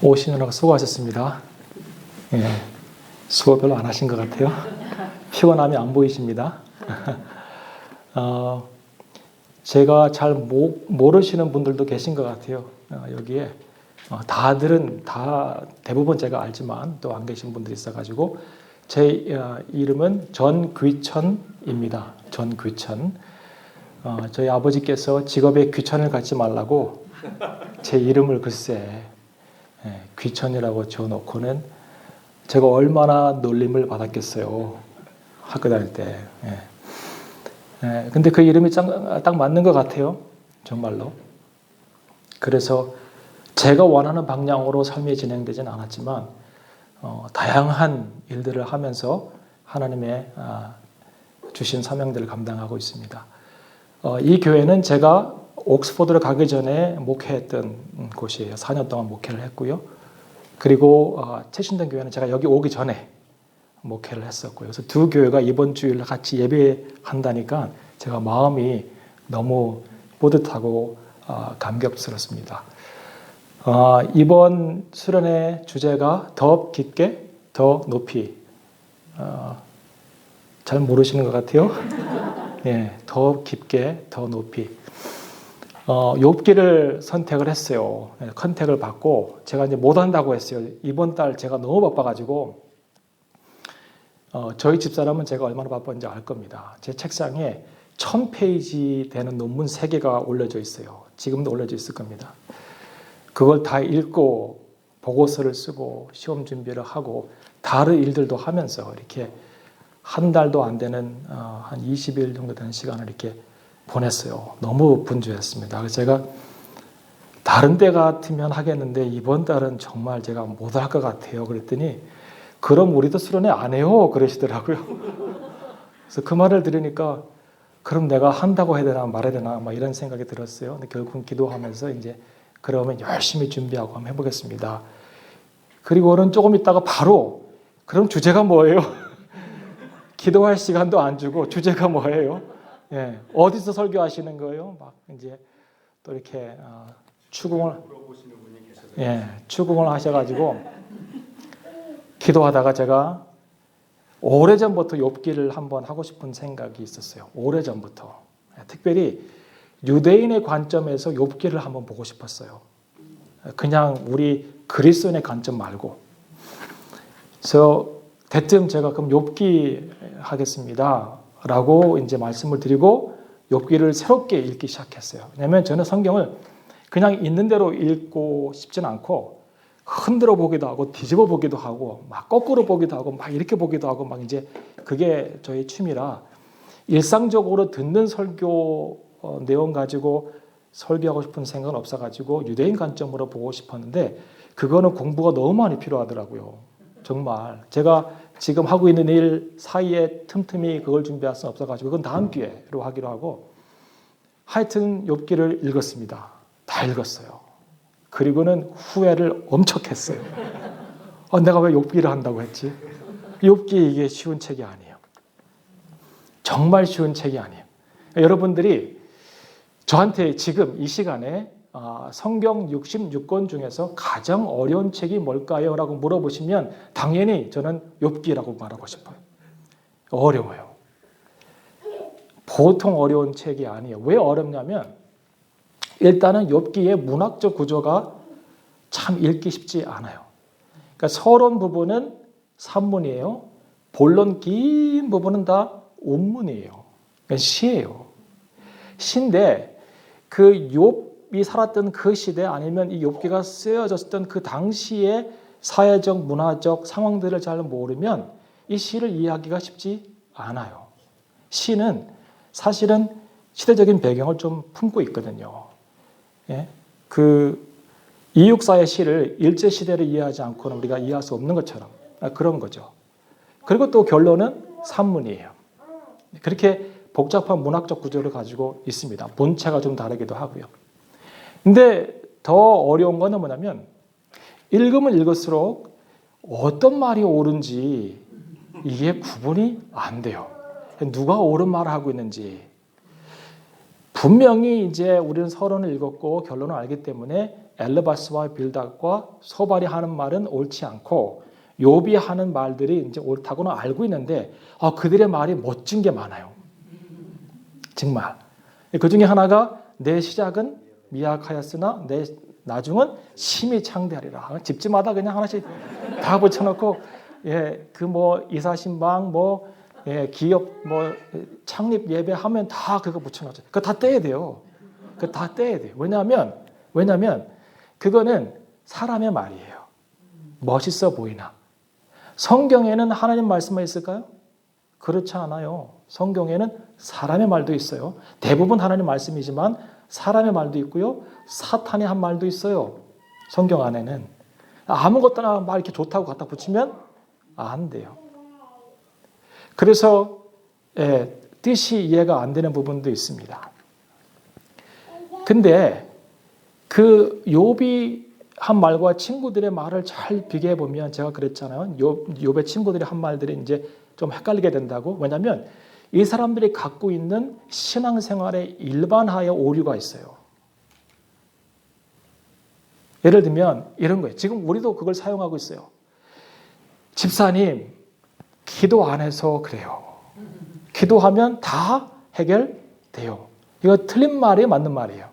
오시느라고 수고하셨습니다. 예, 수고 별로 안 하신 것 같아요. 피곤함이 안 보이십니다. 제가 잘 모르시는 분들도 계신 것 같아요. 여기에 다들은 대부분 제가 알지만 또 안 계신 분들이 있어가지고 제 이름은 전귀천입니다. 전귀천. 저희 아버지께서 직업에 귀천을 갖지 말라고 제 이름을 글쎄 귀천이라고 지어놓고는 제가 얼마나 놀림을 받았겠어요. 학교 다닐 때. 근데 그 이름이 딱 맞는 것 같아요. 정말로. 그래서 제가 원하는 방향으로 삶이 진행되진 않았지만 다양한 일들을 하면서 하나님의 주신 사명들을 감당하고 있습니다. 이 교회는 제가 옥스퍼드를 가기 전에 목회했던 곳이에요. 4년 동안 목회를 했고요. 그리고 채신동 교회는 제가 여기 오기 전에 목회를 했었고요. 그래서 두 교회가 이번 주일 같이 예배한다니까 제가 마음이 너무 뿌듯하고 감격스럽습니다. 이번 수련의 주제가 더 깊게, 더 높이. 잘 모르시는 것 같아요. 네, 더 깊게, 더 높이. 욥기를 선택을 했어요. 컨택을 받고 제가 이제 못 한다고 했어요. 이번 달 제가 너무 바빠가지고 저희 집사람은 제가 얼마나 바쁜지 알 겁니다. 제 책상에 1000페이지 되는 논문 3개가 올려져 있어요. 지금도 올려져 있을 겁니다. 그걸 다 읽고 보고서를 쓰고 시험 준비를 하고 다른 일들도 하면서 이렇게 한 달도 안 되는 한 20일 정도 되는 시간을 이렇게 보냈어요. 너무 분주했습니다. 그래서 제가 다른 때 같으면 하겠는데 이번 달은 정말 제가 못할 것 같아요. 그랬더니 그럼 우리도 수련회 안 해요. 그러시더라고요. 그래서 그 말을 들으니까 그럼 내가 한다고 해야 되나 말해야 되나 막 이런 생각이 들었어요. 근데 결국은 기도하면서 이제 그러면 열심히 준비하고 한번 해보겠습니다. 그리고는 조금 있다가 바로 그럼 주제가 뭐예요? 기도할 시간도 안 주고 주제가 뭐예요? 예, 어디서 설교하시는 거예요? 막 이제 또 이렇게 추궁을 추궁을 하셔가지고 기도하다가 제가 오래전부터 욥기를 한번 하고 싶은 생각이 있었어요. 오래전부터 특별히 유대인의 관점에서 욥기를 한번 보고 싶었어요. 그냥 우리 그리스도인의 관점 말고. 그래서 대뜸 제가 그럼 욥기 하겠습니다. 라고 이제 말씀을 드리고 욥기를 새롭게 읽기 시작했어요. 왜냐하면 저는 성경을 그냥 있는 대로 읽고 싶진 않고 흔들어 보기도 하고 뒤집어 보기도 하고 막 거꾸로 보기도 하고 막 이렇게 보기도 하고 막 이제 그게 저의 취미라 일상적으로 듣는 설교 내용 가지고 설교하고 싶은 생각은 없어가지고 유대인 관점으로 보고 싶었는데 그거는 공부가 너무 많이 필요하더라고요. 정말 제가 지금 하고 있는 일 사이에 틈틈이 그걸 준비할 수는 없어가지고 그건 다음 기회로 하기로 하고 하여튼 욥기를 읽었습니다. 다 읽었어요. 그리고는 후회를 엄청 했어요. 내가 왜 욥기를 한다고 했지? 욥기 이게 쉬운 책이 아니에요. 정말 쉬운 책이 아니에요. 여러분들이 저한테 지금 이 시간에 성경 66권 중에서 가장 어려운 책이 뭘까요? 라고 물어보시면 당연히 저는 욥기라고 말하고 싶어요. 어려워요. 보통 어려운 책이 아니에요. 왜 어렵냐면 일단은 욥기의 문학적 구조가 참 읽기 쉽지 않아요. 그러니까 서론 부분은 산문이에요. 본론 긴 부분은 다 운문이에요. 그러니까 시예요. 시인데 그 욥이 살았던 그 시대 아니면 이 욥기가 쓰여졌던 그 당시의 사회적 문화적 상황들을 잘 모르면 이 시를 이해하기가 쉽지 않아요. 시는 사실은 시대적인 배경을 좀 품고 있거든요. 예? 그 이육사의 시를 일제 시대를 이해하지 않고는 우리가 이해할 수 없는 것처럼 그런 거죠. 그리고 또 결론은 산문이에요. 그렇게 복잡한 문학적 구조를 가지고 있습니다. 본체가 좀 다르기도 하고요. 근데 더 어려운 거는 뭐냐면 읽으면 읽을수록 어떤 말이 옳은지 이게 구분이 안 돼요. 누가 옳은 말을 하고 있는지. 분명히 이제 우리는 서론을 읽었고 결론을 알기 때문에 엘르바스와 빌닷과 소발이 하는 말은 옳지 않고 욥이 하는 말들이 이제 옳다고는 알고 있는데 그들의 말이 멋진 게 많아요. 정말. 그 중에 하나가 내 시작은 미약하였으나 내 나중은 심히 창대하리라. 집집마다 그냥 하나씩 다 붙여놓고 그 뭐 이사신방 기업 창립 예배하면 다 그거 붙여놨죠. 그거 다 떼야 돼요. 그거 다 떼야 돼요. 왜냐하면 그거는 사람의 말이에요. 멋있어 보이나. 성경에는 하나님 말씀만 있을까요? 그렇지 않아요. 성경에는 사람의 말도 있어요. 대부분 하나님 말씀이지만 사람의 말도 있고요. 사탄이 한 말도 있어요. 성경 안에는. 아무것도나 막 이렇게 좋다고 갖다 붙이면 안 돼요. 그래서 뜻이 이해가 안 되는 부분도 있습니다. 근데 그 욥이 한 말과 친구들의 말을 잘 비교해 보면 제가 그랬잖아요. 욥의 친구들이 한 말들이 이제 좀 헷갈리게 된다고. 왜냐하면 이 사람들이 갖고 있는 신앙생활의 일반화의 오류가 있어요. 예를 들면 이런 거예요. 지금 우리도 그걸 사용하고 있어요. 집사님, 기도 안 해서 그래요. 기도하면 다 해결돼요. 이거 틀린 말이에요? 맞는 말이에요?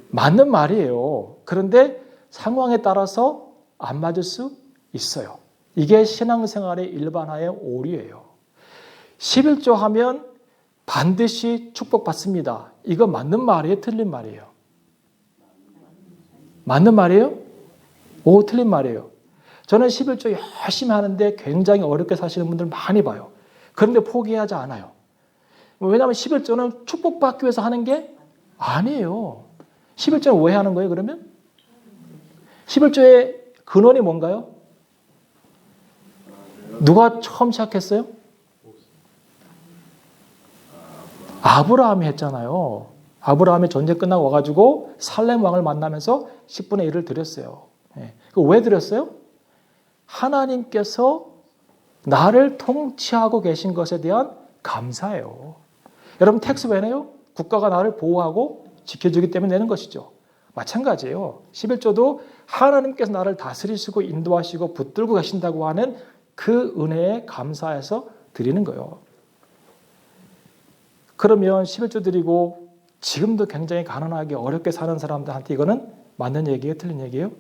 맞는 말이에요. 그런데 상황에 따라서 안 맞을 수 있어요. 이게 신앙생활의 일반화의 오류예요. 11조 하면 반드시 축복받습니다. 이거 맞는 말이에요? 틀린 말이에요? 맞는 말이에요? 틀린 말이에요. 저는 11조 열심히 하는데 굉장히 어렵게 사시는 분들 많이 봐요. 그런데 포기하지 않아요. 왜냐하면 11조는 축복받기 위해서 하는 게 아니에요. 11조는 왜 하는 거예요, 그러면? 11조의 근원이 뭔가요? 누가 처음 시작했어요? 아브라함이 했잖아요. 아브라함이 전쟁 끝나고 와가지고 살렘 왕을 만나면서 10분의 1을 드렸어요. 왜 드렸어요? 하나님께서 나를 통치하고 계신 것에 대한 감사예요. 여러분 텍스 왜 내요? 국가가 나를 보호하고 지켜주기 때문에 내는 것이죠. 마찬가지예요. 11조도 하나님께서 나를 다스리시고 인도하시고 붙들고 계신다고 하는 그 은혜에 감사해서 드리는 거예요. 그러면 11조 드리고 지금도 굉장히 가난하게 어렵게 사는 사람들한테 이거는 맞는 얘기예요? 틀린 얘기예요?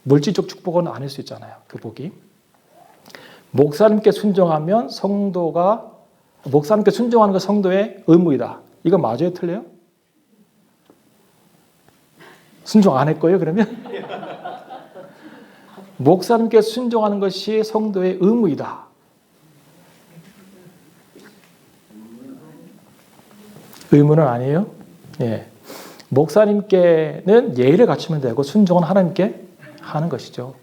물질적 축복은 아닐 수 있잖아요. 그 복이. 목사님께 순종하면 목사님께 순종하는 거 성도의 의무이다. 이거 맞아요? 틀려요? 순종 안 할 거예요, 그러면? 목사님께 순종하는 것이 성도의 의무이다. 의무는 아니에요? 목사님께는 예의를 갖추면 되고 순종은 하나님께 하는 것이죠.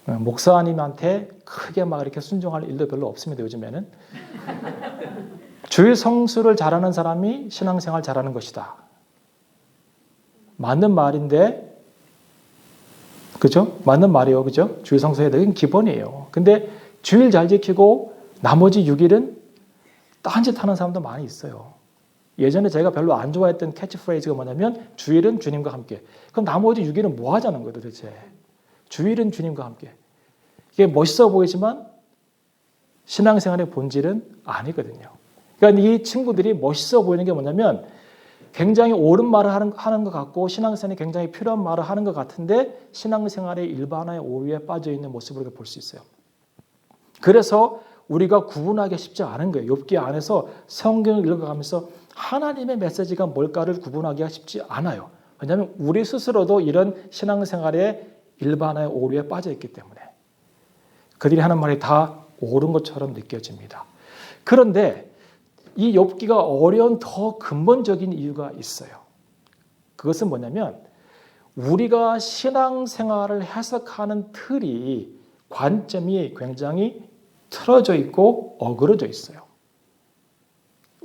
목사님한테 크게 막 이렇게 순종할 일도 별로 없습니다, 요즘에는. 주일 성수를 잘하는 사람이 신앙생활 잘하는 것이다. 맞는 말인데, 그죠? 맞는 말이에요, 그죠? 주일 성수해야 되는 기본이에요. 근데 주일 잘 지키고 나머지 6일은 딴짓하는 사람도 많이 있어요. 예전에 제가 별로 안 좋아했던 캐치프레이즈가 뭐냐면 주일은 주님과 함께. 그럼 나머지 6일은 뭐 하자는 거예요, 도대체? 주일은 주님과 함께. 이게 멋있어 보이지만 신앙생활의 본질은 아니거든요. 그러니까 이 친구들이 멋있어 보이는 게 뭐냐면 굉장히 옳은 말을 하는 것 같고 신앙생활이 굉장히 필요한 말을 하는 것 같은데 신앙생활의 일반화의 오류에 빠져있는 모습을 볼 수 있어요. 그래서 우리가 구분하기 쉽지 않은 거예요. 욥기 안에서 성경을 읽어가면서 하나님의 메시지가 뭘까를 구분하기가 쉽지 않아요. 왜냐하면 우리 스스로도 이런 신앙생활의 일반화의 오류에 빠져있기 때문에 그들이 하는 말이 다 옳은 것처럼 느껴집니다. 그런데 이 욥기가 어려운 더 근본적인 이유가 있어요. 그것은 뭐냐면 우리가 신앙생활을 해석하는 틀이 관점이 굉장히 틀어져 있고 어그러져 있어요.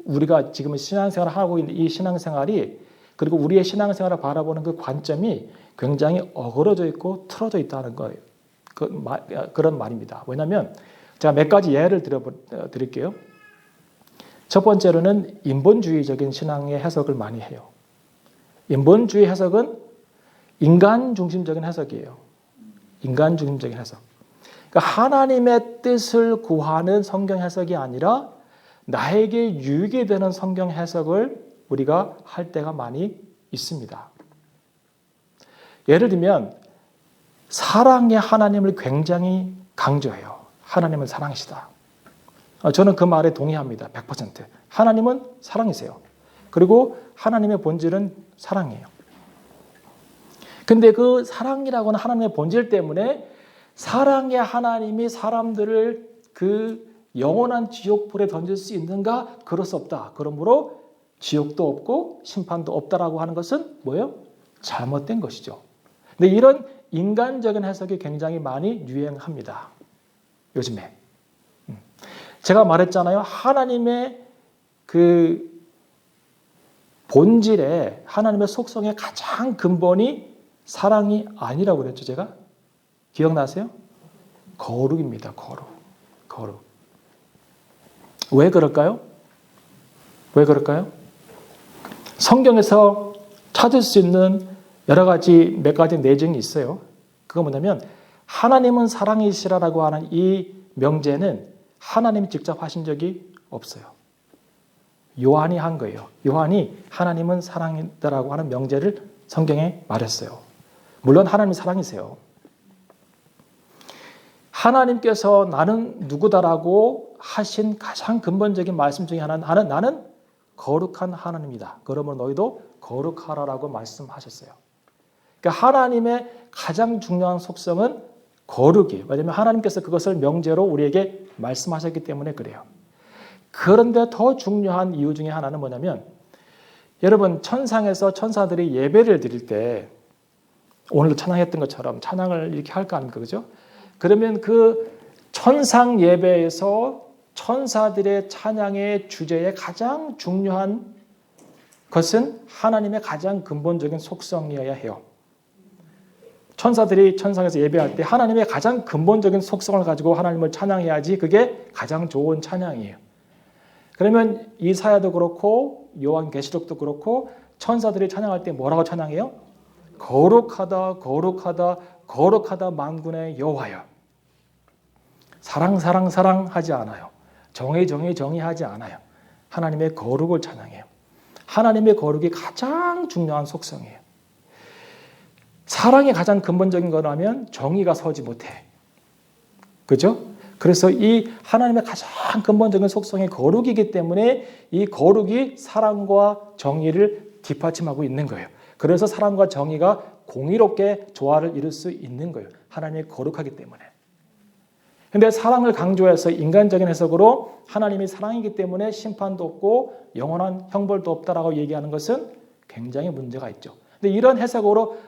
우리가 지금 신앙생활을 하고 있는 이 신앙생활이 그리고 우리의 신앙생활을 바라보는 그 관점이 굉장히 어그러져 있고 틀어져 있다는 거예요. 그런 말입니다. 왜냐하면 제가 몇 가지 예를 드릴게요. 첫 번째로는 인본주의적인 신앙의 해석을 많이 해요. 인본주의 해석은 인간 중심적인 해석이에요. 인간 중심적인 해석. 그러니까 하나님의 뜻을 구하는 성경 해석이 아니라 나에게 유익이 되는 성경 해석을 우리가 할 때가 많이 있습니다. 예를 들면 사랑의 하나님을 굉장히 강조해요. 하나님은 사랑이시다. 저는 그 말에 동의합니다. 100%. 하나님은 사랑이세요. 그리고 하나님의 본질은 사랑이에요. 근데 그 사랑이라고 하는 하나님의 본질 때문에 사랑의 하나님이 사람들을 그 영원한 지옥불에 던질 수 있는가? 그럴 수 없다. 그러므로 지옥도 없고 심판도 없다라고 하는 것은 뭐예요? 잘못된 것이죠. 근데 이런 인간적인 해석이 굉장히 많이 유행합니다. 요즘에. 제가 말했잖아요. 하나님의 그 본질에 하나님의 속성의 가장 근본이 사랑이 아니라고 그랬죠, 제가? 기억나세요? 거룩입니다, 거룩. 왜 그럴까요? 왜 그럴까요? 성경에서 찾을 수 있는 여러 가지, 몇 가지 내증이 있어요. 그거 뭐냐면, 하나님은 사랑이시라고 하는 이 명제는 하나님이 직접 하신 적이 없어요. 요한이 한 거예요. 요한이 하나님은 사랑이다라고 하는 명제를 성경에 말했어요. 물론 하나님이 사랑이세요. 하나님께서 나는 누구다라고 하신 가장 근본적인 말씀 중에 하나는 나는 거룩한 하나님이다. 그러므로 너희도 거룩하라라고 말씀하셨어요. 그러니까 하나님의 가장 중요한 속성은 거룩이에요. 왜냐하면 하나님께서 그것을 명제로 우리에게 말씀하셨기 때문에 그래요. 그런데 더 중요한 이유 중에 하나는 뭐냐면 여러분 천상에서 천사들이 예배를 드릴 때 오늘도 찬양했던 것처럼 찬양을 이렇게 할 거 아닙니까? 그죠? 그러면 그 천상 예배에서 천사들의 찬양의 주제의 가장 중요한 것은 하나님의 가장 근본적인 속성이어야 해요. 천사들이 천상에서 예배할 때 하나님의 가장 근본적인 속성을 가지고 하나님을 찬양해야지 그게 가장 좋은 찬양이에요. 그러면 이사야도 그렇고 요한계시록도 그렇고 천사들이 찬양할 때 뭐라고 찬양해요? 거룩하다 거룩하다 거룩하다 만군의 여호와여. 사랑 사랑 사랑하지 않아요. 정의 정의 정의하지 않아요. 하나님의 거룩을 찬양해요. 하나님의 거룩이 가장 중요한 속성이에요. 사랑의 가장 근본적인 거라면 정의가 서지 못해. 그죠? 그래서 이 하나님의 가장 근본적인 속성이 거룩이기 때문에 이 거룩이 사랑과 정의를 뒷받침하고 있는 거예요. 그래서 사랑과 정의가 공의롭게 조화를 이룰 수 있는 거예요. 하나님이 거룩하기 때문에. 근데 사랑을 강조해서 인간적인 해석으로 하나님이 사랑이기 때문에 심판도 없고 영원한 형벌도 없다라고 얘기하는 것은 굉장히 문제가 있죠. 근데 이런 해석으로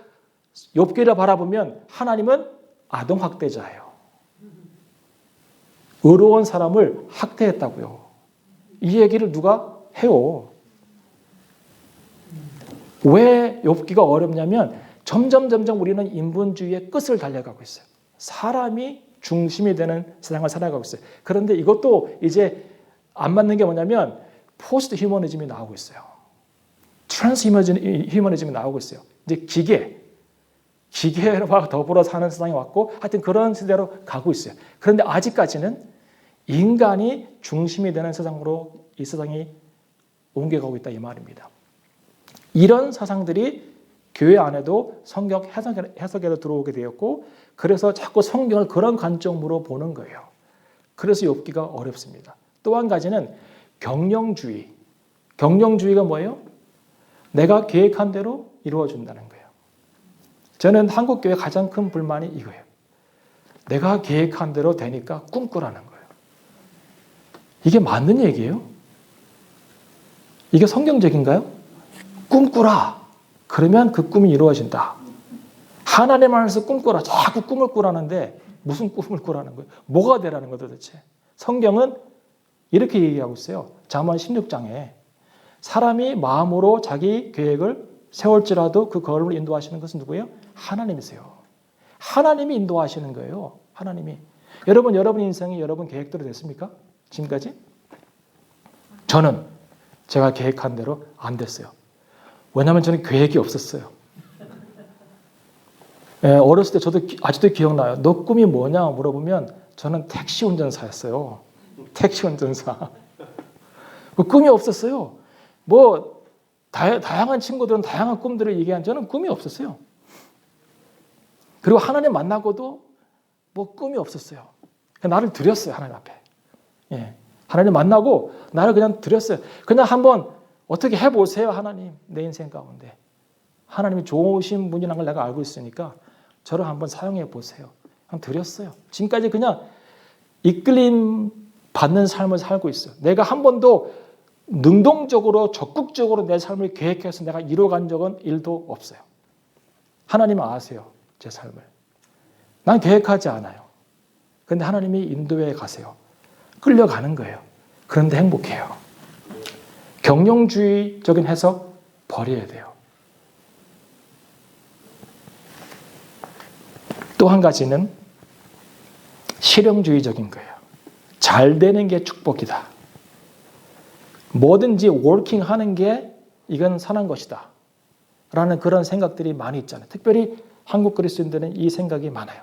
욥기를 바라보면 하나님은 아동학대자예요. 의로운 사람을 학대했다고요. 이 얘기를 누가 해요? 왜 욥기가 어렵냐면 점점 우리는 인본주의의 끝을 달려가고 있어요. 사람이 중심이 되는 세상을 살아가고 있어요. 그런데 이것도 이제 안 맞는 게 뭐냐면 포스트 휴머니즘이 나오고 있어요. 트랜스 휴머니즘이 나오고 있어요. 이제 기계와 더불어 사는 세상이 왔고 하여튼 그런 시대로 가고 있어요. 그런데 아직까지는 인간이 중심이 되는 세상으로 이 세상이 옮겨가고 있다 이 말입니다. 이런 사상들이 교회 안에도 성경 해석에도 들어오게 되었고 그래서 자꾸 성경을 그런 관점으로 보는 거예요. 그래서 욥기가 어렵습니다. 또 한 가지는 경영주의. 경영주의가 뭐예요? 내가 계획한 대로 이루어준다는 거예요. 저는 한국교회 가장 큰 불만이 이거예요. 내가 계획한 대로 되니까 꿈꾸라는 거예요. 이게 맞는 얘기예요? 이게 성경적인가요? 꿈꾸라. 그러면 그 꿈이 이루어진다. 하나님 안에서 꿈꾸라. 자꾸 꿈을 꾸라는데 무슨 꿈을 꾸라는 거예요? 뭐가 되라는 거예요 도대체? 성경은 이렇게 얘기하고 있어요. 잠언 16장에 사람이 마음으로 자기 계획을 세울지라도 그 걸음을 인도하시는 것은 누구예요? 하나님이세요. 하나님이 인도하시는 거예요. 하나님이. 여러분 인생이 여러분 계획대로 됐습니까? 지금까지? 저는 제가 계획한 대로 안 됐어요. 왜냐하면 저는 계획이 없었어요. 어렸을 때 저도 아직도 기억나요. 너 꿈이 뭐냐 물어보면 저는 택시 운전사였어요. 택시 운전사. 꿈이 없었어요. 뭐 다양한 친구들은 다양한 꿈들을 얘기한 저는 꿈이 없었어요. 그리고 하나님 만나고도 뭐 꿈이 없었어요. 나를 드렸어요. 하나님 앞에. 예. 하나님 만나고 나를 그냥 드렸어요. 그냥 한번 어떻게 해보세요. 하나님 내 인생 가운데. 하나님이 좋으신 분이라는 걸 내가 알고 있으니까 저를 한번 사용해 보세요. 그냥 드렸어요. 지금까지 그냥 이끌림 받는 삶을 살고 있어요. 내가 한 번도 능동적으로 적극적으로 내 삶을 계획해서 내가 이뤄간 적은 1도 없어요. 하나님은 아세요. 제 삶을. 난 계획하지 않아요. 그런데 하나님이 인도해 가세요. 끌려가는 거예요. 그런데 행복해요. 경영주의적인 해석 버려야 돼요. 또 한 가지는 실용주의적인 거예요. 잘 되는 게 축복이다. 뭐든지 워킹하는 게 이건 선한 것이다. 라는 그런 생각들이 많이 있잖아요. 특별히 한국 그리스도인들은 이 생각이 많아요.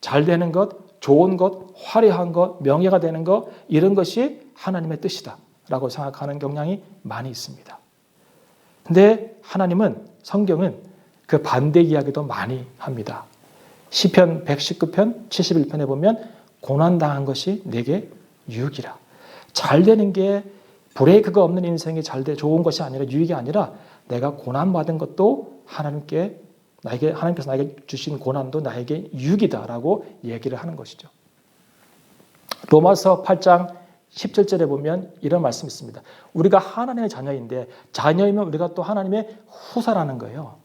잘 되는 것, 좋은 것, 화려한 것, 명예가 되는 것 이런 것이 하나님의 뜻이다 라고 생각하는 경향이 많이 있습니다. 근데 하나님은 성경은 그 반대 이야기도 많이 합니다. 시편 119편 71편에 보면 고난당한 것이 내게 유익이라. 잘 되는 게 브레이크가 없는 인생이 좋은 것이 아니라 유익이 아니라 내가 고난받은 것도 하나님께서 나에게 주신 고난도 나에게 유익이다라고 얘기를 하는 것이죠. 로마서 8장 17절에 보면 이런 말씀이 있습니다. 우리가 하나님의 자녀인데 자녀이면 우리가 또 하나님의 후사라는 거예요.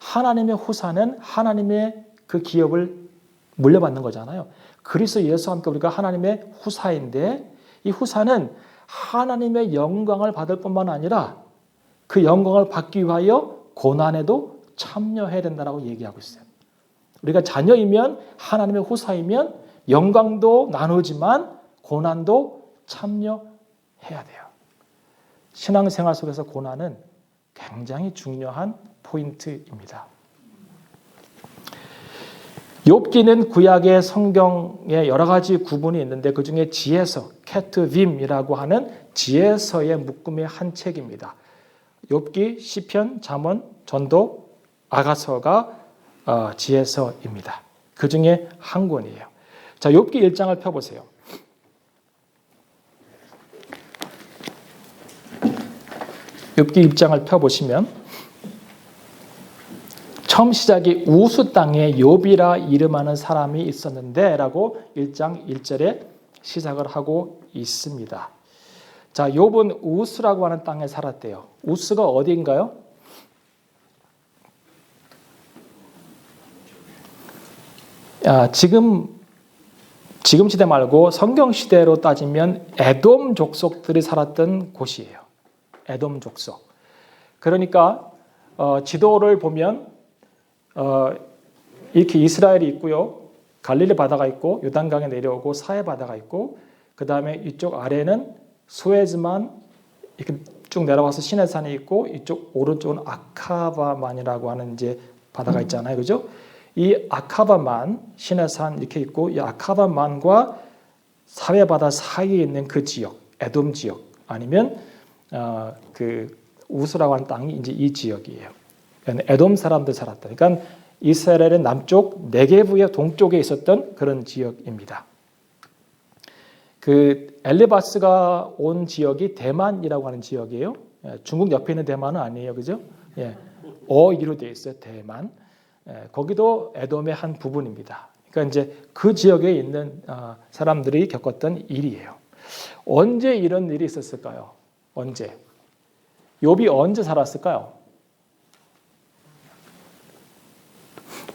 하나님의 후사는 하나님의 그 기업을 물려받는 거잖아요. 그리스도 예수와 함께 우리가 하나님의 후사인데 이 후사는 하나님의 영광을 받을 뿐만 아니라 그 영광을 받기 위하여 고난에도 참여해야 된다고 얘기하고 있어요. 우리가 자녀이면 하나님의 후사이면 영광도 나누지만 고난도 참여해야 돼요. 신앙생활 속에서 고난은 굉장히 중요한 포인트입니다. 욥기는 구약의 성경에 여러 가지 구분이 있는데 그중에 지혜서, 케트빔이라고 하는 지혜서의 묶음의 한 책입니다. 욥기, 시편, 잠언, 전도, 아가서가 지혜서입니다. 그중에 한 권이에요. 자, 욥기 1장을 펴보세요. 욥기 1장을 펴보시면 처음 시작이 우스 땅에 욥이라 이름하는 사람이 있었는데 라고 1장 1절에 시작을 하고 있습니다. 자, 욥은 우스라고 하는 땅에 살았대요. 우스가 어디인가요? 지금 시대 말고 성경 시대로 따지면 에돔 족속들이 살았던 곳이에요. 에돔 족속. 그러니까 지도를 보면 이렇게 이스라엘이 있고요. 갈릴리 바다가 있고 요단강에 내려오고 사해 바다가 있고 그 다음에 이쪽 아래는 수에즈만 이렇게 쭉 내려와서 시내산이 있고 이쪽 오른쪽은 아카바만이라고 하는 이제 바다가 있잖아요. 그죠? 이 아카바만 시내산 이렇게 있고 이 아카바만과 사해 바다 사이에 있는 그 지역, 에돔 지역 아니면 그 우스라고 하는 땅이 이제 이 지역이에요. 에돔 사람들 살았다. 그러니까 이스라엘의 남쪽 네게브의 동쪽에 있었던 그런 지역입니다. 그 엘리바스가 온 지역이 대만이라고 하는 지역이에요. 중국 옆에 있는 대만은 아니에요, 그죠? 어이로 되어 있어요, 대만. 거기도 에돔의 한 부분입니다. 그러니까 이제 그 지역에 있는 사람들이 겪었던 일이에요. 언제 이런 일이 있었을까요? 언제? 욥이 언제 살았을까요?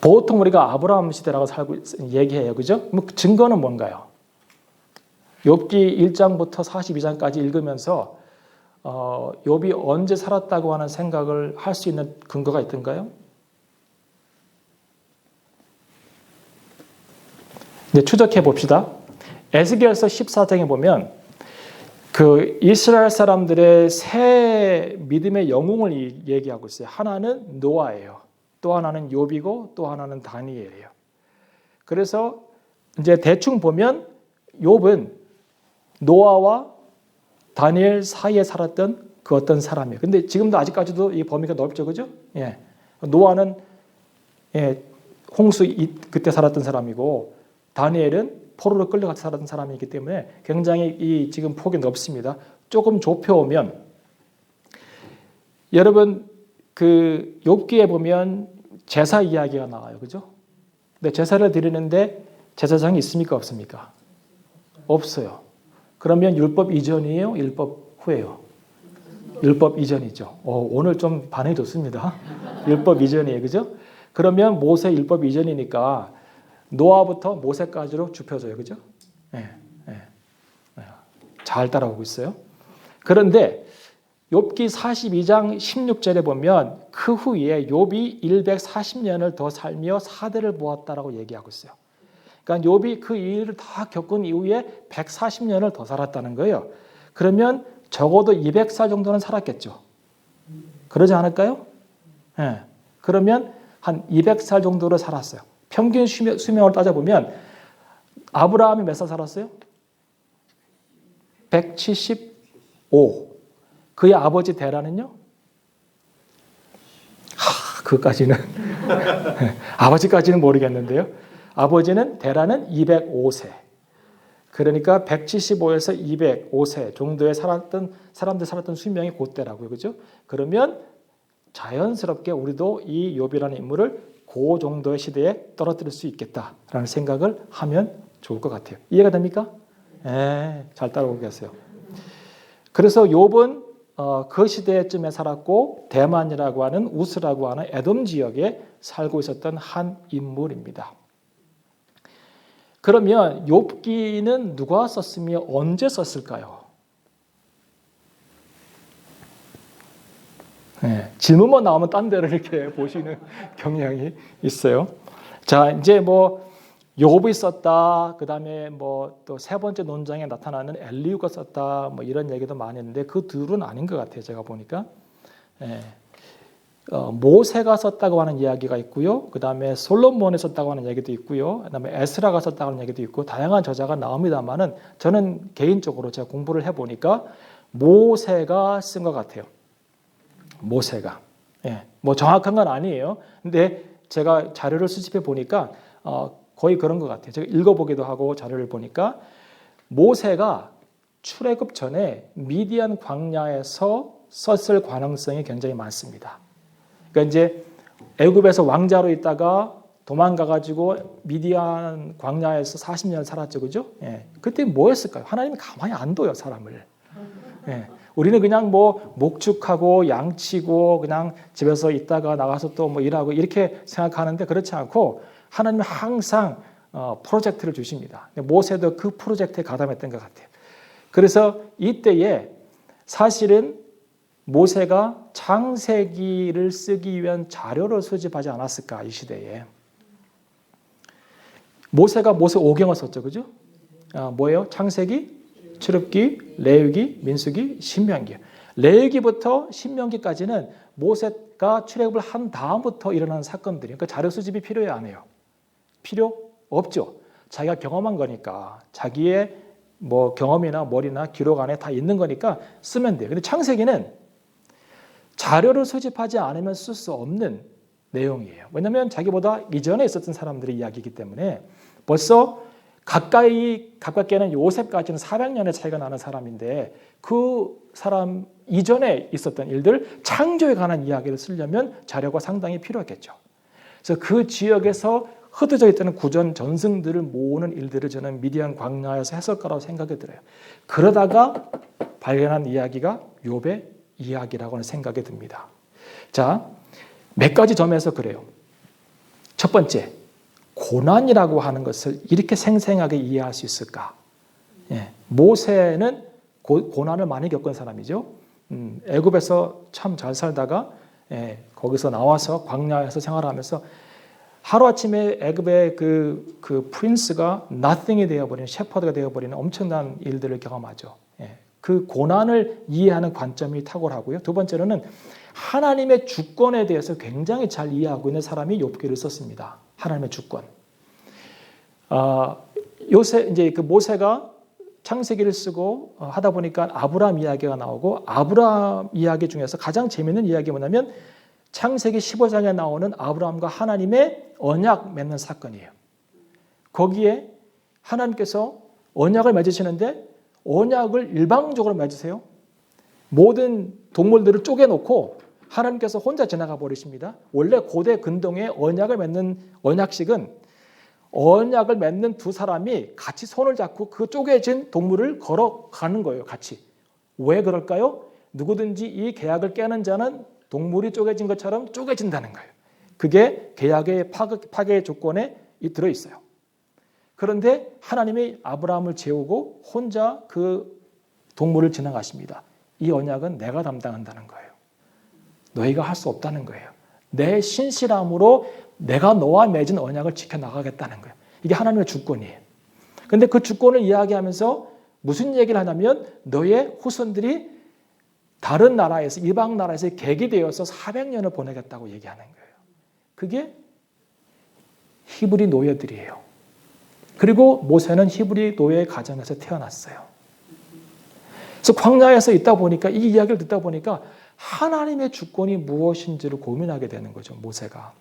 보통 우리가 아브라함 시대라고 얘기해요. 그죠? 증거는 뭔가요? 욥기 1장부터 42장까지 읽으면서 욥이 언제 살았다고 하는 생각을 할 수 있는 근거가 있던가요? 네, 추적해 봅시다. 에스겔서 14장에 보면 그 이스라엘 사람들의 세 믿음의 영웅을 얘기하고 있어요. 하나는 노아예요. 또 하나는 욥이고 또 하나는 다니엘이에요. 그래서 이제 대충 보면 욥은 노아와 다니엘 사이에 살았던 그 어떤 사람이에요. 근데 지금도 아직까지도 이 범위가 넓죠, 그죠? 예. 노아는 홍수 그때 살았던 사람이고 다니엘은 포로로 끌려가서 살았던 사람이기 때문에 굉장히 이 지금 폭이 넓습니다. 조금 좁혀오면 여러분 그 욥기에 보면 제사 이야기가 나와요, 그죠? 근데 제사를 드리는데 제사장이 있습니까, 없습니까? 없어요. 그러면 율법 이전이에요, 율법 후예요? 율법 이전이죠. 오늘 좀 반응이 좋습니다. 율법 이전이에요, 그죠? 그러면 모세 율법 이전이니까 노아부터 모세까지로 좁혀져요, 그죠? 잘 따라오고 있어요. 그런데 욥기 42장 16절에 보면 그 후에 욥이 140년을 더 살며 사대를 보았다라고 얘기하고 있어요. 그러니까 욥이 그 일을 다 겪은 이후에 140년을 더 살았다는 거예요. 그러면 적어도 200살 정도는 살았겠죠. 그러지 않을까요? 그러면 한 200살 정도로 살았어요. 평균 수명을 따져보면 아브라함이 몇 살 살았어요? 175. 그의 아버지 데라는요? 그까지는 아버지까지는 모르겠는데요. 아버지는 데라는 205세. 그러니까 175에서 205세 정도에 사람들 살았던 수명이 그때라고요. 그죠? 그러면 자연스럽게 우리도 이 욥이라는 인물을 그 정도의 시대에 떨어뜨릴 수 있겠다라는 생각을 하면 좋을 것 같아요. 이해가 됩니까? 잘 따라오고 계세요. 그래서 욥은 그 시대쯤에 살았고 대만이라고 하는 우스라고 하는 에돔 지역에 살고 있었던 한 인물입니다. 그러면 욥기는 누가 썼으며 언제 썼을까요? 질문만 나오면 딴 데를 이렇게 보시는 경향이 있어요. 자, 이제 뭐 욥이 썼다. 그다음에 뭐 또 세 번째 논장에 나타나는 엘리후가 썼다. 뭐 이런 얘기도 많이 했는데 그 둘은 아닌 것 같아요. 제가 보니까. 모세가 썼다고 하는 이야기가 있고요. 그다음에 솔로몬이 썼다고 하는 얘기도 있고요. 그다음에 에스라가 썼다고 하는 얘기도 있고 다양한 저자가 나옵니다만은 저는 개인적으로 제가 공부를 해 보니까 모세가 쓴 것 같아요. 모세가. 뭐 정확한 건 아니에요. 근데 제가 자료를 수집해 보니까 거의 그런 것 같아요. 제가 읽어보기도 하고 자료를 보니까 모세가 출애굽 전에 미디안 광야에서 썼을 가능성이 굉장히 많습니다. 그러니까 이제 애굽에서 왕자로 있다가 도망가 가지고 미디안 광야에서 40년 살았죠, 그죠? 그때 뭐 했을까요? 하나님이 가만히 안 둬요, 사람을. 우리는 그냥 뭐 목축하고 양치고 그냥 집에서 있다가 나가서 또 뭐 일하고 이렇게 생각하는데 그렇지 않고 하나님은 항상 프로젝트를 주십니다. 모세도 그 프로젝트에 가담했던 것 같아요. 그래서 이때에 사실은 모세가 창세기를 쓰기 위한 자료를 수집하지 않았을까, 이 시대에. 모세가 모세 5경을 썼죠, 그죠? 뭐예요? 창세기, 출애굽기, 레위기, 민수기, 신명기. 레위기부터 신명기까지는 모세가 출애굽을 한 다음부터 일어나는 사건들이에요. 그러니까 자료 수집이 필요해요, 안 해요? 필요 없죠. 자기가 경험한 거니까 자기의 뭐 경험이나 머리나 기록 안에 다 있는 거니까 쓰면 돼요. 근데 창세기는 자료를 수집하지 않으면 쓸 수 없는 내용이에요. 왜냐하면 자기보다 이전에 있었던 사람들의 이야기이기 때문에 벌써 가깝게는 요셉까지는 400년의 차이가 나는 사람인데 그 사람 이전에 있었던 일들, 창조에 관한 이야기를 쓰려면 자료가 상당히 필요했겠죠. 그래서 그 지역에서 흩어져 있던 구전 전승들을 모으는 일들을 저는 미디안 광야에서 했을 거라고 생각이 들어요. 그러다가 발견한 이야기가 욥의 이야기라고 하는 생각이 듭니다. 자, 몇 가지 점에서 그래요. 첫 번째, 고난이라고 하는 것을 이렇게 생생하게 이해할 수 있을까? 모세는 고난을 많이 겪은 사람이죠. 애굽에서 참 잘 살다가 거기서 나와서 광야에서 생활하면서 하루아침에 애굽의 그 프린스가 nothing이 되어버리는, 셰퍼드가 되어버리는 엄청난 일들을 경험하죠. 그 고난을 이해하는 관점이 탁월하고요. 두 번째로는 하나님의 주권에 대해서 굉장히 잘 이해하고 있는 사람이 욥기를 썼습니다. 하나님의 주권. 이제 그 모세가 창세기를 쓰고 하다 보니까 아브라함 이야기가 나오고 아브라함 이야기 중에서 가장 재미있는 이야기가 뭐냐면 창세기 15장에 나오는 아브라함과 하나님의 언약 맺는 사건이에요. 거기에 하나님께서 언약을 맺으시는데 언약을 일방적으로 맺으세요. 모든 동물들을 쪼개놓고 하나님께서 혼자 지나가 버리십니다. 원래 고대 근동에 언약을 맺는 언약식은 언약을 맺는 두 사람이 같이 손을 잡고 그 쪼개진 동물을 걸어가는 거예요. 같이. 왜 그럴까요? 누구든지 이 계약을 깨는 자는 동물이 쪼개진 것처럼 쪼개진다는 거예요. 그게 계약의 파괴 조건에 들어있어요. 그런데 하나님이 아브라함을 재우고 혼자 그 동물을 지나가십니다. 이 언약은 내가 담당한다는 거예요. 너희가 할 수 없다는 거예요. 내 신실함으로 내가 너와 맺은 언약을 지켜나가겠다는 거예요. 이게 하나님의 주권이에요. 그런데 그 주권을 이야기하면서 무슨 얘기를 하냐면 너의 후손들이 다른 나라에서 이방 나라에서 객이 되어서 400년을 보내겠다고 얘기하는 거예요. 그게 히브리 노예들이에요. 그리고 모세는 히브리 노예 가정에서 태어났어요. 그래서 광야에서 있다 보니까 이 이야기를 듣다 보니까 하나님의 주권이 무엇인지를 고민하게 되는 거죠. 모세가.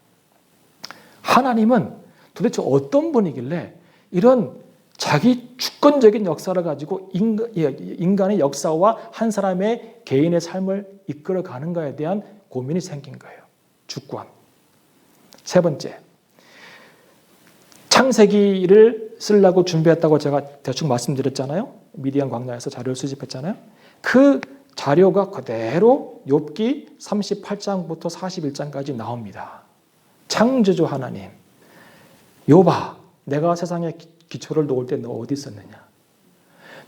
하나님은 도대체 어떤 분이길래 이런 자기 주권적인 역사를 가지고 인간의 역사와 한 사람의 개인의 삶을 이끌어가는가에 대한 고민이 생긴 거예요. 주권. 세 번째, 창세기를 쓰려고 준비했다고 제가 대충 말씀드렸잖아요. 미디안 광야에서 자료를 수집했잖아요. 그 자료가 그대로 욥기 38장부터 41장까지 나옵니다. 창조주 하나님, 욥아, 내가 세상에 기초를 놓을 때 너 어디 있었느냐?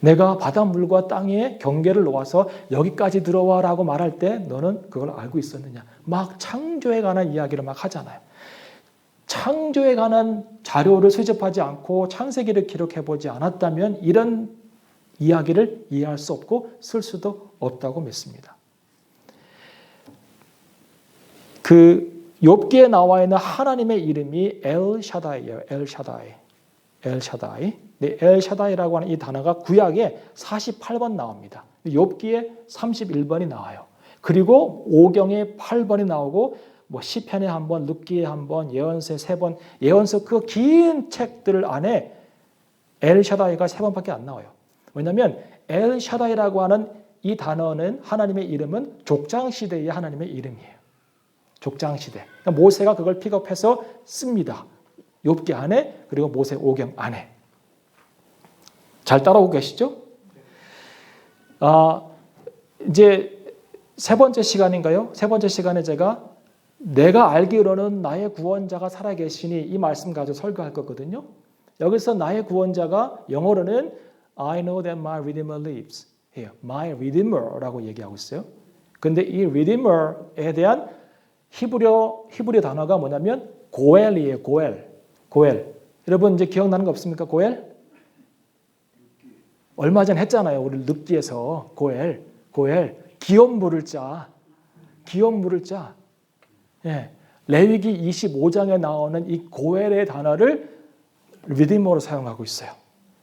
내가 바닷물과 땅에 경계를 놓아서 여기까지 들어와라고 말할 때 너는 그걸 알고 있었느냐? 막 창조에 관한 이야기를 막 하잖아요. 창조에 관한 자료를 수집하지 않고 창세기를 기록해보지 않았다면 이런 이야기를 이해할 수 없고 쓸 수도 없다고 믿습니다. 그 욥기에 나와 있는 하나님의 이름이 엘샤다이예요. 엘샤다이. 네, 엘샤다이라고 하는 이 단어가 구약에 48번 나옵니다. 욥기에 31번이 나와요. 그리고 오경에 8번이 나오고 뭐 시편에 한 번, 룻기에 한 번, 예언서에 3번, 예언서 그 긴 책들 안에 엘샤다이가 3번밖에 안 나와요. 왜냐하면 엘샤다이라고 하는 이 단어는 하나님의 이름은 족장시대의 하나님의 이름이에요. 족장시대. 그러니까 모세가 그걸 픽업해서 씁니다. 욥기 안에 그리고 모세 오경 안에. 잘 따라오고 계시죠? 이제 세 번째 시간인가요? 세 번째 시간에 제가 내가 알기로는 나의 구원자가 살아계시니 이 말씀 가지고 설교할 거거든요. 여기서 나의 구원자가 영어로는 I know that my Redeemer lives. My Redeemer라고 얘기하고 있어요. 그런데 이 Redeemer에 대한 히브리어 단어가 뭐냐면 고엘이에요. 고엘. 여러분 이제 기억나는 거 없습니까? 고엘? 얼마 전 했잖아요. 우리 룻기에서 고엘. 기업 물을 자. 예. 레위기 25장에 나오는 이 고엘의 단어를 리디머로 사용하고 있어요.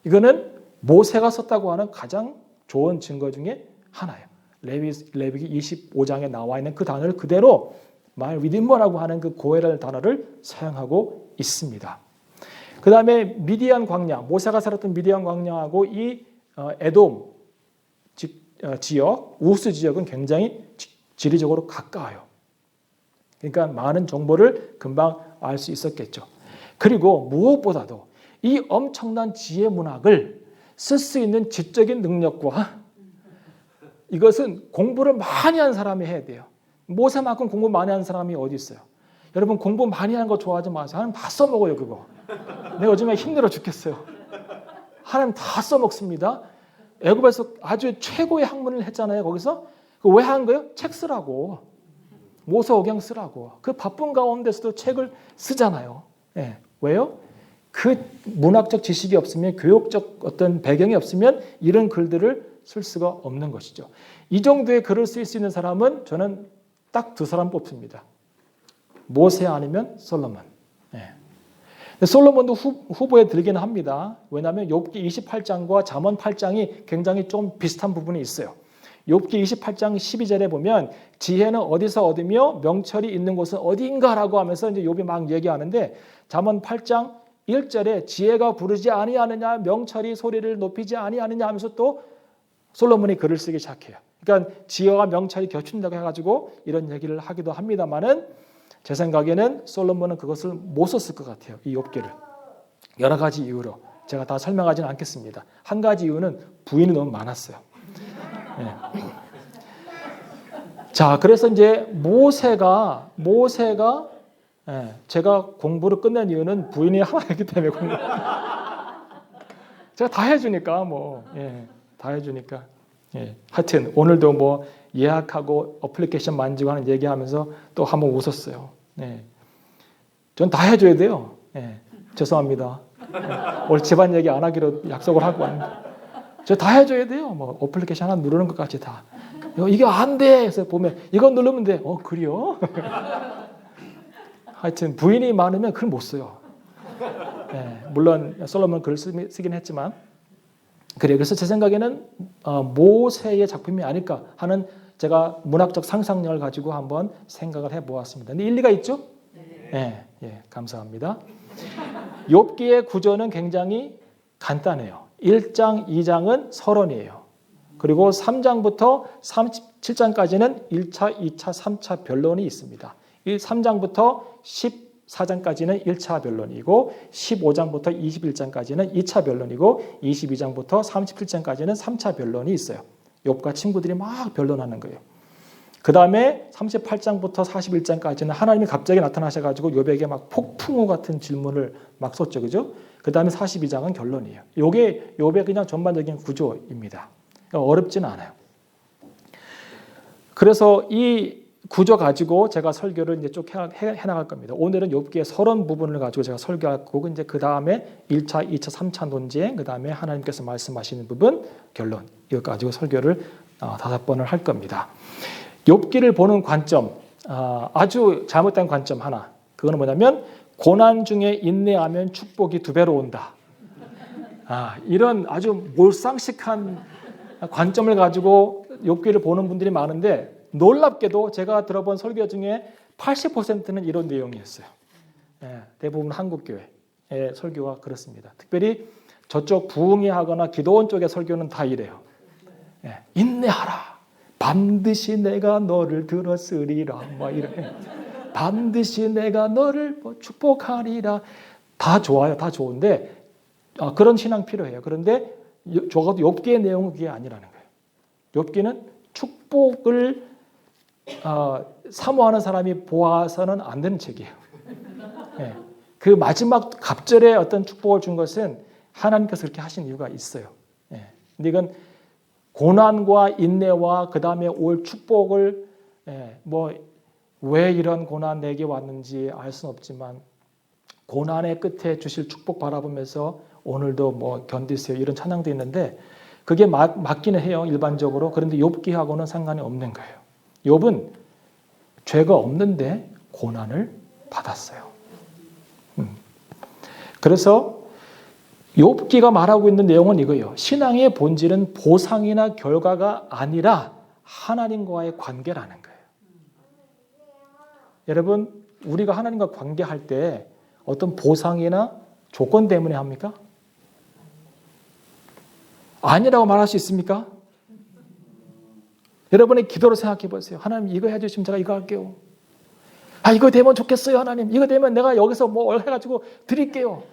이거는 모세가 썼다고 하는 가장 좋은 증거 중에 하나예요. 레위기 25장에 나와 있는 그 단어를 그대로 My Redeemer라고 하는 그 고엘의 단어를 사용하고 있습니다. 그 다음에 미디안 광야, 모세가 살았던 미디안 광야하고 이 에돔 지역, 우스 지역은 굉장히 지리적으로 가까워요. 그러니까 많은 정보를 금방 알 수 있었겠죠. 그리고 무엇보다도 이 엄청난 지혜 문학을 쓸 수 있는 지적인 능력과 이것은 공부를 많이 한 사람이 해야 돼요. 모세만큼 공부 많이 한 사람이 어디 있어요? 여러분 공부 많이 하는 거 좋아하지 마세요. 하나님 다 써먹어요 그거. 내가 요즘에 힘들어 죽겠어요. 하나님 다 써먹습니다. 애굽에서 아주 최고의 학문을 했잖아요. 거기서 왜 한 거예요? 책 쓰라고. 모세오경 쓰라고. 그 바쁜 가운데서도 책을 쓰잖아요. 예. 왜요? 그 문학적 지식이 없으면 교육적 어떤 배경이 없으면 이런 글들을 쓸 수가 없는 것이죠. 이 정도의 글을 쓸 수 있는 사람은 저는 딱 두 사람 뽑습니다. 모세 아니면 솔로몬. 솔로몬도 후보에 들기는 합니다. 왜냐하면 욥기 28장과 잠언 8장이 굉장히 좀 비슷한 부분이 있어요. 욥기 28장 12절에 보면 지혜는 어디서 얻으며 명철이 있는 곳은 어디인가라고 하면서 이제 욥이 막 얘기하는데 잠언 8장 1절에 지혜가 부르지 아니하느냐 명철이 소리를 높이지 아니하느냐 하면서 또 솔로몬이 글을 쓰기 시작해요. 그러니까 지혜와 명철이 겹친다고 해가지고 이런 얘기를 하기도 합니다만은 제 생각에는 솔로몬은 그것을 못 썼을 것 같아요. 이 욥기를. 여러 가지 이유로. 제가 다 설명하지는 않겠습니다. 한 가지 이유는 부인이 너무 많았어요. 자, 그래서 이제 모세가 제가 공부를 끝낸 이유는 부인이 하나이기 때문에 제가 다 해주니까 다 해주니까 하여튼 오늘도 뭐 예약하고 어플리케이션 만지고 하는 얘기하면서 또 한번 웃었어요. 전 다 해줘야 돼요. 죄송합니다. 오늘 집안 얘기 안 하기로 약속을 하고 왔는데 저 다 해줘야 돼요. 뭐 어플리케이션 하나 누르는 것까지 다. 이게 안 돼. 그래서 보면 이거 누르면 돼. 그래요? 하여튼 부인이 많으면 글 못 써요. 물론 솔로몬 글을 쓰긴 했지만 그래요. 그래서 제 생각에는 모세의 작품이 아닐까 하는 제가 문학적 상상력을 가지고 한번 생각을 해보았습니다. 근데 일리가 있죠? 네. 감사합니다. 욥기의 구조는 굉장히 간단해요. 1장, 2장은 서론이에요. 그리고 3장부터 37장까지는 1차, 2차, 3차 변론이 있습니다. 3장부터 14장까지는 1차 변론이고 15장부터 21장까지는 2차 변론이고 22장부터 37장까지는 3차 변론이 있어요. 욥과 친구들이 막 변론하는 거예요. 그 다음에 38장부터 41장까지는 하나님이 갑자기 나타나셔가지고 욥에게 막 폭풍우 같은 질문을 막 쏟죠. 그죠? 그 다음에 42장은 결론이에요. 이게 욥의 그냥 전반적인 구조입니다. 어렵지는 않아요. 그래서 이 구조 가지고 제가 설교를 이제 쭉 해나갈 겁니다. 오늘은 욥기의 서론 부분을 가지고 제가 설교할 거고, 이제 그 다음에 1차, 2차, 3차 논쟁, 그 다음에 하나님께서 말씀하시는 부분, 결론, 이거 가지고 설교를 5번을 할 겁니다. 욥기를 보는 관점, 아주 잘못된 관점 하나. 그거는 뭐냐면, 고난 중에 인내하면 축복이 2배로 온다. 이런 아주 몰상식한 관점을 가지고 욥기를 보는 분들이 많은데, 놀랍게도 제가 들어본 설교 중에 80%는 이런 내용이었어요. 대부분 한국교회의 설교가 그렇습니다. 특별히 저쪽 부흥회하거나 기도원 쪽의 설교는 다 이래요. 인내하라. 반드시 내가 너를 들었으리라. 반드시 내가 너를 축복하리라. 다 좋아요. 다 좋은데 그런 신앙 필요해요. 그런데 적어도 욥기의 내용은 그게 아니라는 거예요. 욥기는 축복을 사모하는 사람이 보아서는 안 되는 책이에요. 그 마지막 갑절에 어떤 축복을 준 것은 하나님께서 그렇게 하신 이유가 있어요. 근데 이건 고난과 인내와 그 다음에 올 축복을 왜 이런 고난 내게 왔는지 알 수는 없지만 고난의 끝에 주실 축복 바라보면서 오늘도 견디세요 이런 찬양도 있는데 그게 맞기는 해요 일반적으로. 그런데 욥기하고는 상관이 없는 거예요. 욥은 죄가 없는데 고난을 받았어요. 그래서 욥기가 말하고 있는 내용은 이거예요. 신앙의 본질은 보상이나 결과가 아니라 하나님과의 관계라는 거예요. 여러분, 우리가 하나님과 관계할 때 어떤 보상이나 조건 때문에 합니까? 아니라고 말할 수 있습니까? 여러분의 기도로 생각해 보세요. 하나님 이거 해주시면 제가 이거 할게요. 이거 되면 좋겠어요 하나님. 이거 되면 내가 여기서 해가지고 드릴게요.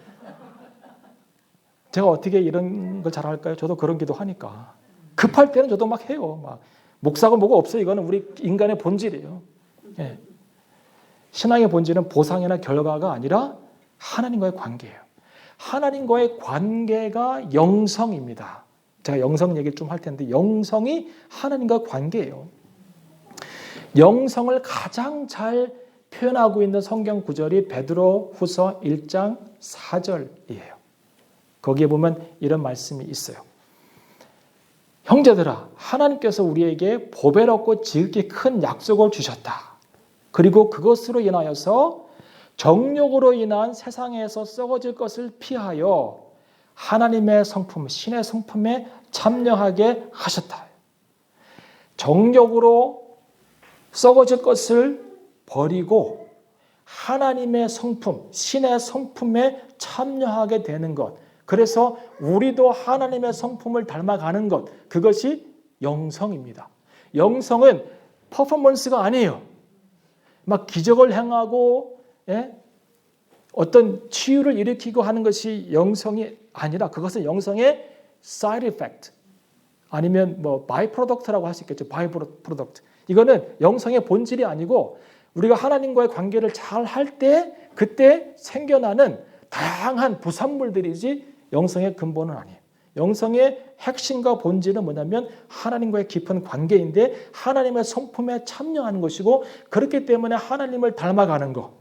제가 어떻게 이런 걸 잘할까요? 저도 그런 기도 하니까. 급할 때는 저도 막 해요. 목사고 뭐가 없어요. 이거는 우리 인간의 본질이에요. 신앙의 본질은 보상이나 결과가 아니라 하나님과의 관계예요. 하나님과의 관계가 영성입니다. 제가 영성 얘기를 좀 할 텐데 영성이 하나님과 관계예요. 영성을 가장 잘 표현하고 있는 성경 구절이 베드로후서 1장 4절이에요. 거기에 보면 이런 말씀이 있어요. 형제들아, 하나님께서 우리에게 보배롭고 지극히 큰 약속을 주셨다. 그리고 그것으로 인하여서 정욕으로 인한 세상에서 썩어질 것을 피하여 하나님의 성품, 신의 성품에 참여하게 하셨다. 정욕으로 썩어질 것을 버리고 하나님의 성품, 신의 성품에 참여하게 되는 것. 그래서 우리도 하나님의 성품을 닮아가는 것. 그것이 영성입니다. 영성은 퍼포먼스가 아니에요. 막 기적을 행하고 어떤 치유를 일으키고 하는 것이 영성이 아니라 그것은 영성의 side effect 아니면 뭐 바이 프로덕트라고 할 수 있겠죠. 바이 프로덕트. 이거는 영성의 본질이 아니고 우리가 하나님과의 관계를 잘 할 때 그때 생겨나는 다양한 부산물들이지 영성의 근본은 아니에요. 영성의 핵심과 본질은 뭐냐면 하나님과의 깊은 관계인데 하나님의 성품에 참여하는 것이고 그렇기 때문에 하나님을 닮아가는 것.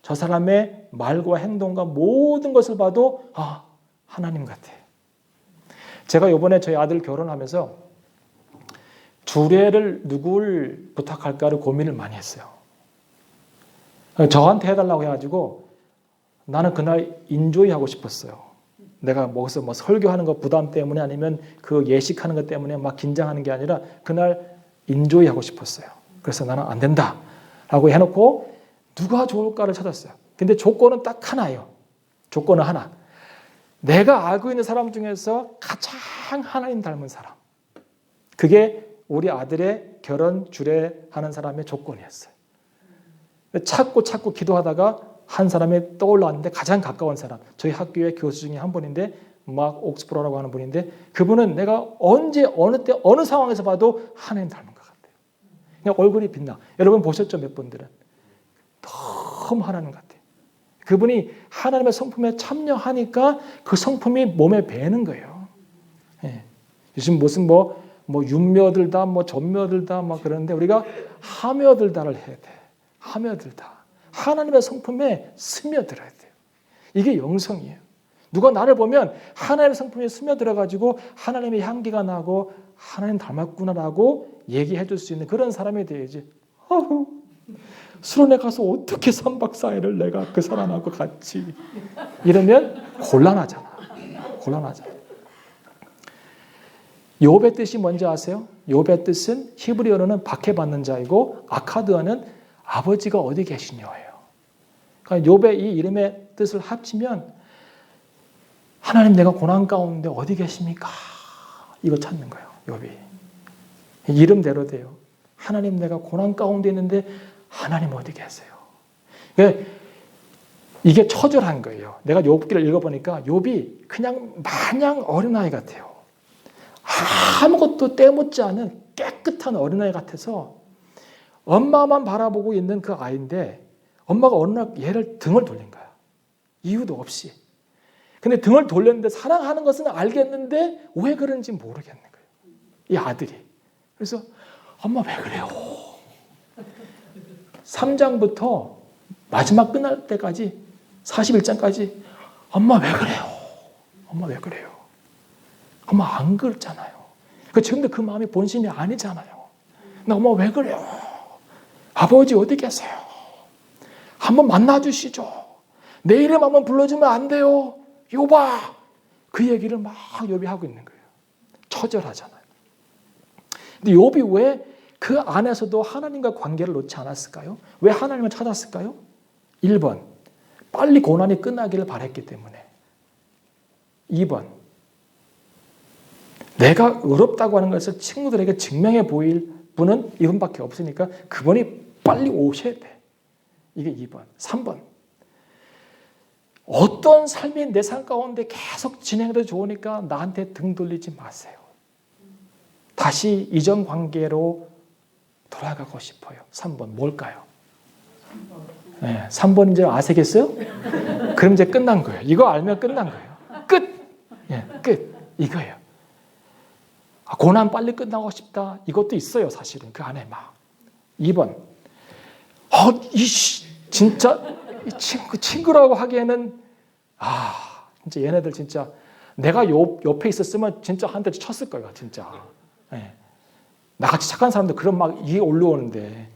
저 사람의 말과 행동과 모든 것을 봐도 하나님 같아. 제가 이번에 저희 아들 결혼하면서 주례를 누굴 부탁할까를 고민을 많이 했어요. 저한테 해달라고 해가지고 나는 그날 인조이 하고 싶었어요. 내가 거기서 뭐 설교하는 거 부담 때문에 아니면 그 예식하는 것 때문에 막 긴장하는 게 아니라 그날 인조이 하고 싶었어요. 그래서 나는 안 된다 라고 해놓고 누가 좋을까를 찾았어요. 근데 조건은 딱 하나예요. 조건은 하나. 내가 알고 있는 사람 중에서 가장 하나님 닮은 사람. 그게 우리 아들의 결혼 주례하는 사람의 조건이었어요. 찾고 기도하다가 한 사람이 떠올랐는데 가장 가까운 사람. 저희 학교의 교수 중에 한 분인데 막 옥스프로라고 하는 분인데 그분은 내가 언제 어느 때 어느 상황에서 봐도 하나님 닮은 것 같아요. 그냥 얼굴이 빛나. 여러분 보셨죠? 몇 분들은. 너무 하나님 같아요. 그분이 하나님의 성품에 참여하니까 그 성품이 몸에 배는 거예요. 예. 요즘 무슨 뭐 윤며들다, 전며들다 막 그러는데 우리가 하며들다를 해야 돼. 하며들다. 하나님의 성품에 스며들어야 돼요. 이게 영성이에요. 누가 나를 보면 하나님의 성품에 스며들어가지고 하나님의 향기가 나고 하나님 닮았구나라고 얘기해 줄 수 있는 그런 사람이 돼야지. 수련회 가서 어떻게 3박 4일을 내가 그 사람하고 같이 이러면 곤란하잖아. 욥의 뜻이 뭔지 아세요? 욥의 뜻은 히브리어로는 박해받는 자이고 아카드어는 아버지가 어디 계시냐예요. 그러니까 욥의 이 이름의 뜻을 합치면 하나님 내가 고난 가운데 어디 계십니까? 이거 찾는 거예요. 욥이. 이름대로 돼요. 하나님 내가 고난 가운데 있는데 하나님 어디 계세요? 이게 처절한 거예요. 내가 욥기를 읽어보니까 욥이 그냥 마냥 어린아이 같아요. 아무것도 때묻지 않은 깨끗한 어린아이 같아서 엄마만 바라보고 있는 그 아이인데 엄마가 어느 날 얘를 등을 돌린 거야. 이유도 없이. 근데 등을 돌렸는데 사랑하는 것은 알겠는데 왜 그런지 모르겠는 거예요. 이 아들이. 그래서 엄마 왜 그래요? 3장부터 마지막 끝날 때까지 41장까지 엄마 왜 그래요? 엄마 왜 그래요? 엄마 안 그랬잖아요. 근데 그 마음이 본심이 아니잖아요. 나 엄마 왜 그래요? 아버지 어디 계세요? 한번 만나주시죠. 내 이름 한번 불러주면 안 돼요? 욥아. 그 얘기를 막 욥이 하고 있는 거예요. 처절하잖아요. 근데 욥이 왜 그 안에서도 하나님과 관계를 놓지 않았을까요? 왜 하나님을 찾았을까요? 1번, 빨리 고난이 끝나기를 바랬기 때문에. 2번, 내가 의롭다고 하는 것을 친구들에게 증명해 보일 분은 이분밖에 없으니까 그분이 빨리 오셔야 돼. 이게 2번. 3번, 어떤 삶이 내 삶 가운데 계속 진행돼도 좋으니까 나한테 등 돌리지 마세요. 다시 이전 관계로 돌아가고 싶어요. 3번 뭘까요? 3번 이제 아시겠어요? 그럼 이제 끝난 거예요. 이거 알면 끝난 거예요. 끝. 이거예요. 고난 빨리 끝나고 싶다. 이것도 있어요. 사실은 그 안에 막. 2번 진짜 이 친구라고 하기에는 진짜 얘네들 진짜 내가 옆에 있었으면 진짜 한 대 쳤을 거예요, 진짜. 예. 나같이 착한 사람들 그런 막 이게 올라오는데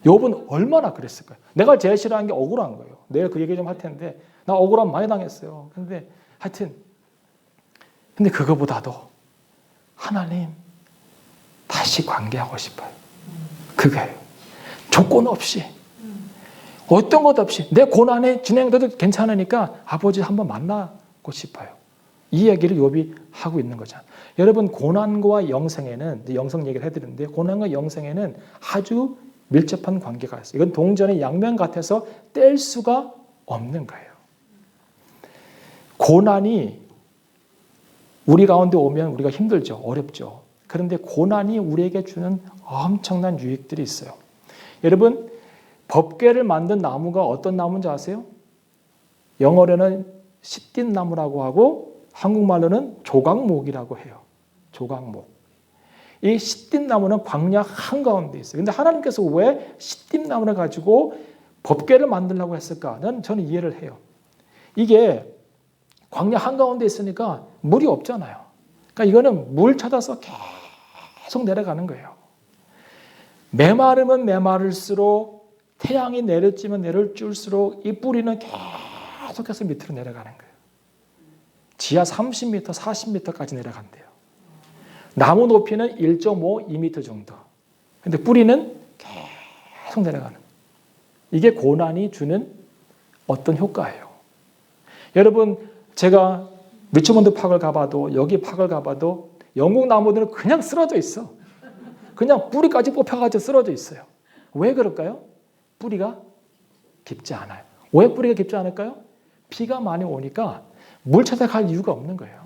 욥은 얼마나 그랬을까요? 내가 제일 싫어하는 게 억울한 거예요. 내일 그 얘기 좀 할 텐데 나 억울함 많이 당했어요. 근데 하여튼 근데 그거보다도 하나님 다시 관계하고 싶어요. 그거예요. 조건 없이 어떤 것 없이 내 고난에 진행돼도 괜찮으니까 아버지 한번 만나고 싶어요. 이 얘기를 욥이 하고 있는 거잖아요. 여러분 고난과 영생에는 영성 얘기를 해드렸는데 고난과 영생에는 아주 밀접한 관계가 있어요. 이건 동전의 양면 같아서 뗄 수가 없는 거예요. 고난이 우리 가운데 오면 우리가 힘들죠. 어렵죠. 그런데 고난이 우리에게 주는 엄청난 유익들이 있어요. 여러분 법궤를 만든 나무가 어떤 나무인지 아세요? 영어로는 시띠나무라고 하고 한국말로는 조각목이라고 해요. 조각목. 이 시띠나무는 광야 한가운데 있어요. 그런데 하나님께서 왜 시띠나무를 가지고 법궤를 만들려고 했을까? 저는 이해를 해요. 이게 광야 한가운데 있으니까 물이 없잖아요. 그러니까 이거는 물 찾아서 계속 내려가는 거예요. 메마르면 메마를수록 태양이 내려지면 내려줄수록 이 뿌리는 계속해서 밑으로 내려가는 거예요. 지하 30m, 40m까지 내려간대요. 나무 높이는 1.5, 2m 정도. 근데 뿌리는 계속 내려가는 거예요. 이게 고난이 주는 어떤 효과예요. 여러분 제가 리처먼드 파크를 가봐도 여기 파크를 가봐도 영국 나무들은 그냥 쓰러져 있어. 그냥 뿌리까지 뽑혀가지고 쓰러져 있어요. 왜 그럴까요? 뿌리가 깊지 않아요. 왜 뿌리가 깊지 않을까요? 비가 많이 오니까 물 찾아갈 이유가 없는 거예요.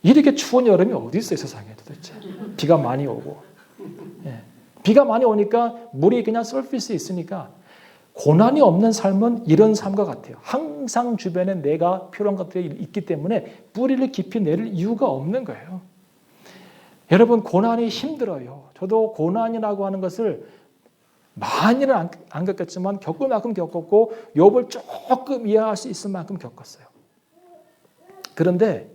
이렇게 추운 여름이 어디 있어요, 세상에 도대체. 비가 많이 오고. 예. 비가 많이 오니까 물이 그냥 서피스에 있으니까 고난이 없는 삶은 이런 삶과 같아요. 항상 주변에 내가 필요한 것들이 있기 때문에 뿌리를 깊이 내릴 이유가 없는 거예요. 여러분 고난이 힘들어요. 저도 고난이라고 하는 것을 많이는 안 겪었지만 겪을 만큼 겪었고 욥을 조금 이해할 수 있을 만큼 겪었어요. 그런데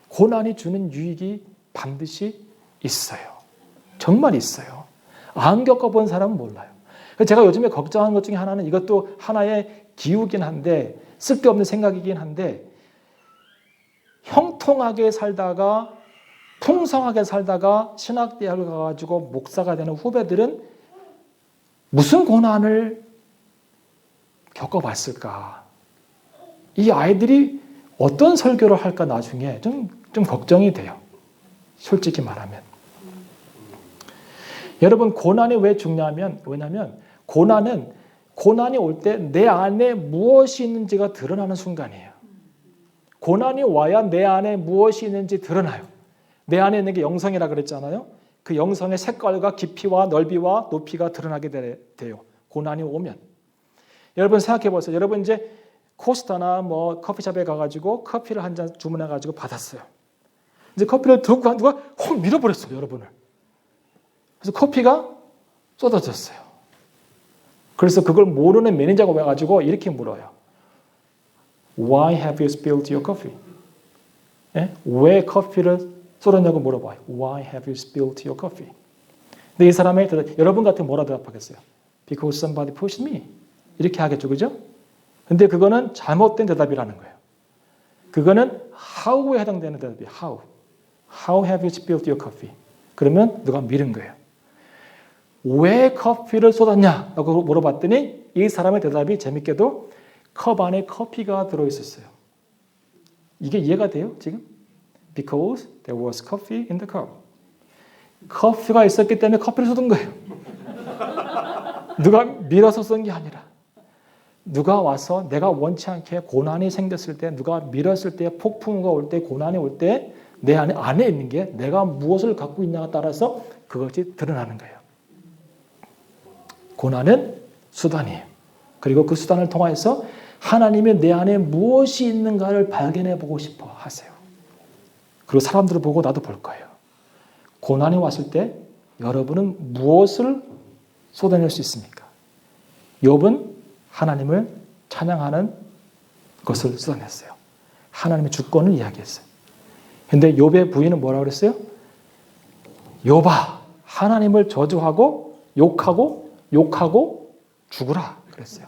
고난이 주는 유익이 반드시 있어요. 정말 있어요. 안 겪어본 사람은 몰라요. 제가 요즘에 걱정하는 것 중에 하나는 이것도 하나의 기우긴 한데 쓸데없는 생각이긴 한데 형통하게 살다가 풍성하게 살다가 신학대학을 가가지고 목사가 되는 후배들은 무슨 고난을 겪어봤을까? 이 아이들이 어떤 설교를 할까 나중에 좀 걱정이 돼요. 솔직히 말하면. 여러분 고난이 왜 중요하면 왜냐하면 고난이 올 때 내 안에 무엇이 있는지가 드러나는 순간이에요. 고난이 와야 내 안에 무엇이 있는지 드러나요. 내 안에 있는 게 영성이라 그랬잖아요. 그 영성의 색깔과 깊이와 넓이와 높이가 드러나게 돼요. 고난이 오면. 여러분 생각해 보세요. 여러분 이제 코스타나 뭐 커피숍에 가가지고 커피를 한 잔 주문해가지고 받았어요. 이제 커피를 들고 간 누가 확 밀어버렸어요, 여러분을. 그래서 커피가 쏟아졌어요. 그래서 그걸 모르는 매니저가 와가지고 이렇게 물어요. Why have you spilled your coffee? 예? 왜 커피를 쏟았냐고 물어봐요. Why have you spilled your coffee? 근데 이 사람이 여러분 같으면 뭐라 대답하겠어요? Because somebody pushed me. 이렇게 하겠죠, 그죠? 근데 그거는 잘못된 대답이라는 거예요. 그거는 how에 해당되는 대답이에요. How have you spilled your coffee? 그러면 누가 밀은 거예요. 왜 커피를 쏟았냐라고 물어봤더니 이 사람의 대답이 재밌게도 컵 안에 커피가 들어있었어요. 이게 이해가 돼요, 지금? Because there was coffee in the cup. 커피가 있었기 때문에 커피를 쏟은 거예요. 누가 밀어서 쏜 게 아니라 누가 와서 내가 원치 않게 고난이 생겼을 때 누가 밀었을 때 폭풍우가 올 때 고난이 올 때 내 안에 있는 게 내가 무엇을 갖고 있냐에 따라서 그것이 드러나는 거예요. 고난은 수단이에요. 그리고 그 수단을 통해서 하나님이 내 안에 무엇이 있는가를 발견해 보고 싶어 하세요. 그리고 사람들을 보고 나도 볼 거예요. 고난이 왔을 때 여러분은 무엇을 쏟아낼 수 있습니까? 욥은 하나님을 찬양하는 것을 쏟아냈어요. 하나님의 주권을 이야기했어요. 근데 욥의 부인은 뭐라고 그랬어요? 욥아, 하나님을 저주하고 욕하고 죽으라 그랬어요.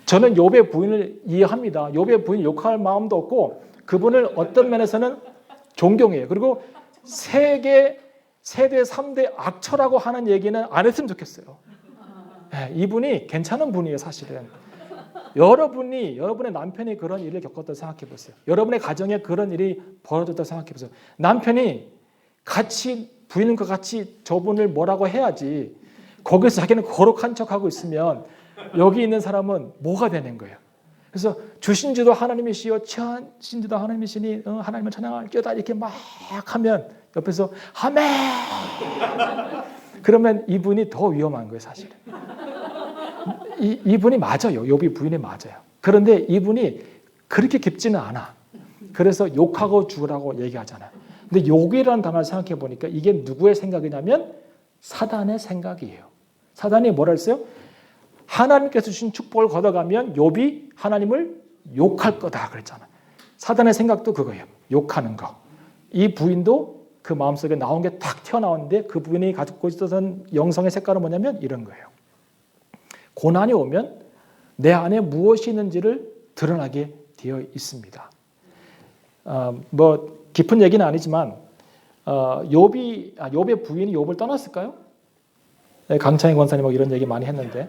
저는 욥의 부인을 이해합니다. 욥의 부인 욕할 마음도 없고 그분을 어떤 면에서는 존경해요. 그리고 세대 3대 악처라고 하는 얘기는 안 했으면 좋겠어요. 네, 이분이 괜찮은 분이에요, 사실은. 여러분의 남편이 그런 일을 겪었다고 생각해 보세요. 여러분의 가정에 그런 일이 벌어졌다고 생각해 보세요. 남편이 부인과 같이 저분을 뭐라고 해야지 거기서 자기는 거룩한 척하고 있으면 여기 있는 사람은 뭐가 되는 거예요? 그래서 주신지도 하나님이시여 취하신지도 하나님이시니 하나님을 찬양할지어다 이렇게 막 하면 옆에서 아멘 그러면 이분이 더 위험한 거예요, 사실은. 이분이 맞아요. 욥이 부인이 맞아요. 그런데 이분이 그렇게 깊지는 않아. 그래서 욕하고 죽으라고 얘기하잖아요. 근데 욕이라는 단어를 생각해 보니까 이게 누구의 생각이냐면 사단의 생각이에요. 사단이 뭐라 했어요? 하나님께서 주신 축복을 걷어가면 욥이 하나님을 욕할 거다 그랬잖아요. 사단의 생각도 그거예요. 욕하는 거. 이 부인도 그 마음속에 나온 게 탁 튀어나오는데 그 부인이 가지고 있었던 영성의 색깔은 뭐냐면 이런 거예요. 고난이 오면 내 안에 무엇이 있는지를 드러나게 되어 있습니다. 뭐 깊은 얘기는 아니지만 욥의 부인이 욥을 떠났을까요? 강창희 권사님하고 이런 얘기 많이 했는데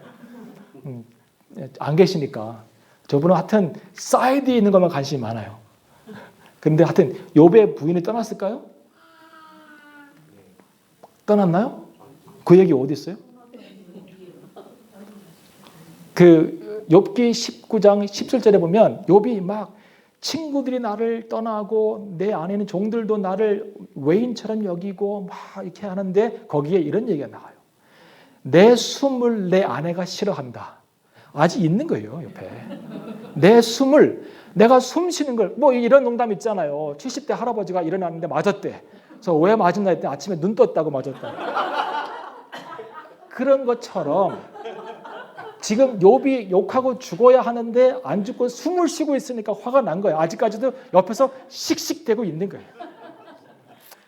안 계시니까 저분은 하여튼 사이드에 있는 것만 관심이 많아요. 근데 하여튼 욥의 부인이 떠났을까요? 떠났나요? 그 얘기 어디 있어요? 그 욥기 19장 17절에 보면 욥이 막 친구들이 나를 떠나고 내 안에 있는 종들도 나를 외인처럼 여기고 막 이렇게 하는데 거기에 이런 얘기가 나와요. 내 숨을 내 아내가 싫어한다. 아직 있는 거예요, 옆에. 내 숨을 내가 숨 쉬는 걸 뭐 이런 농담 있잖아요. 70대 할아버지가 일어났는데 맞았대. 그래서 왜 맞았나 했더니 아침에 눈 떴다고 맞았다. 그런 것처럼 지금 욥이 욕하고 죽어야 하는데 안 죽고 숨을 쉬고 있으니까 화가 난 거예요. 아직까지도 옆에서 씩씩대고 있는 거예요.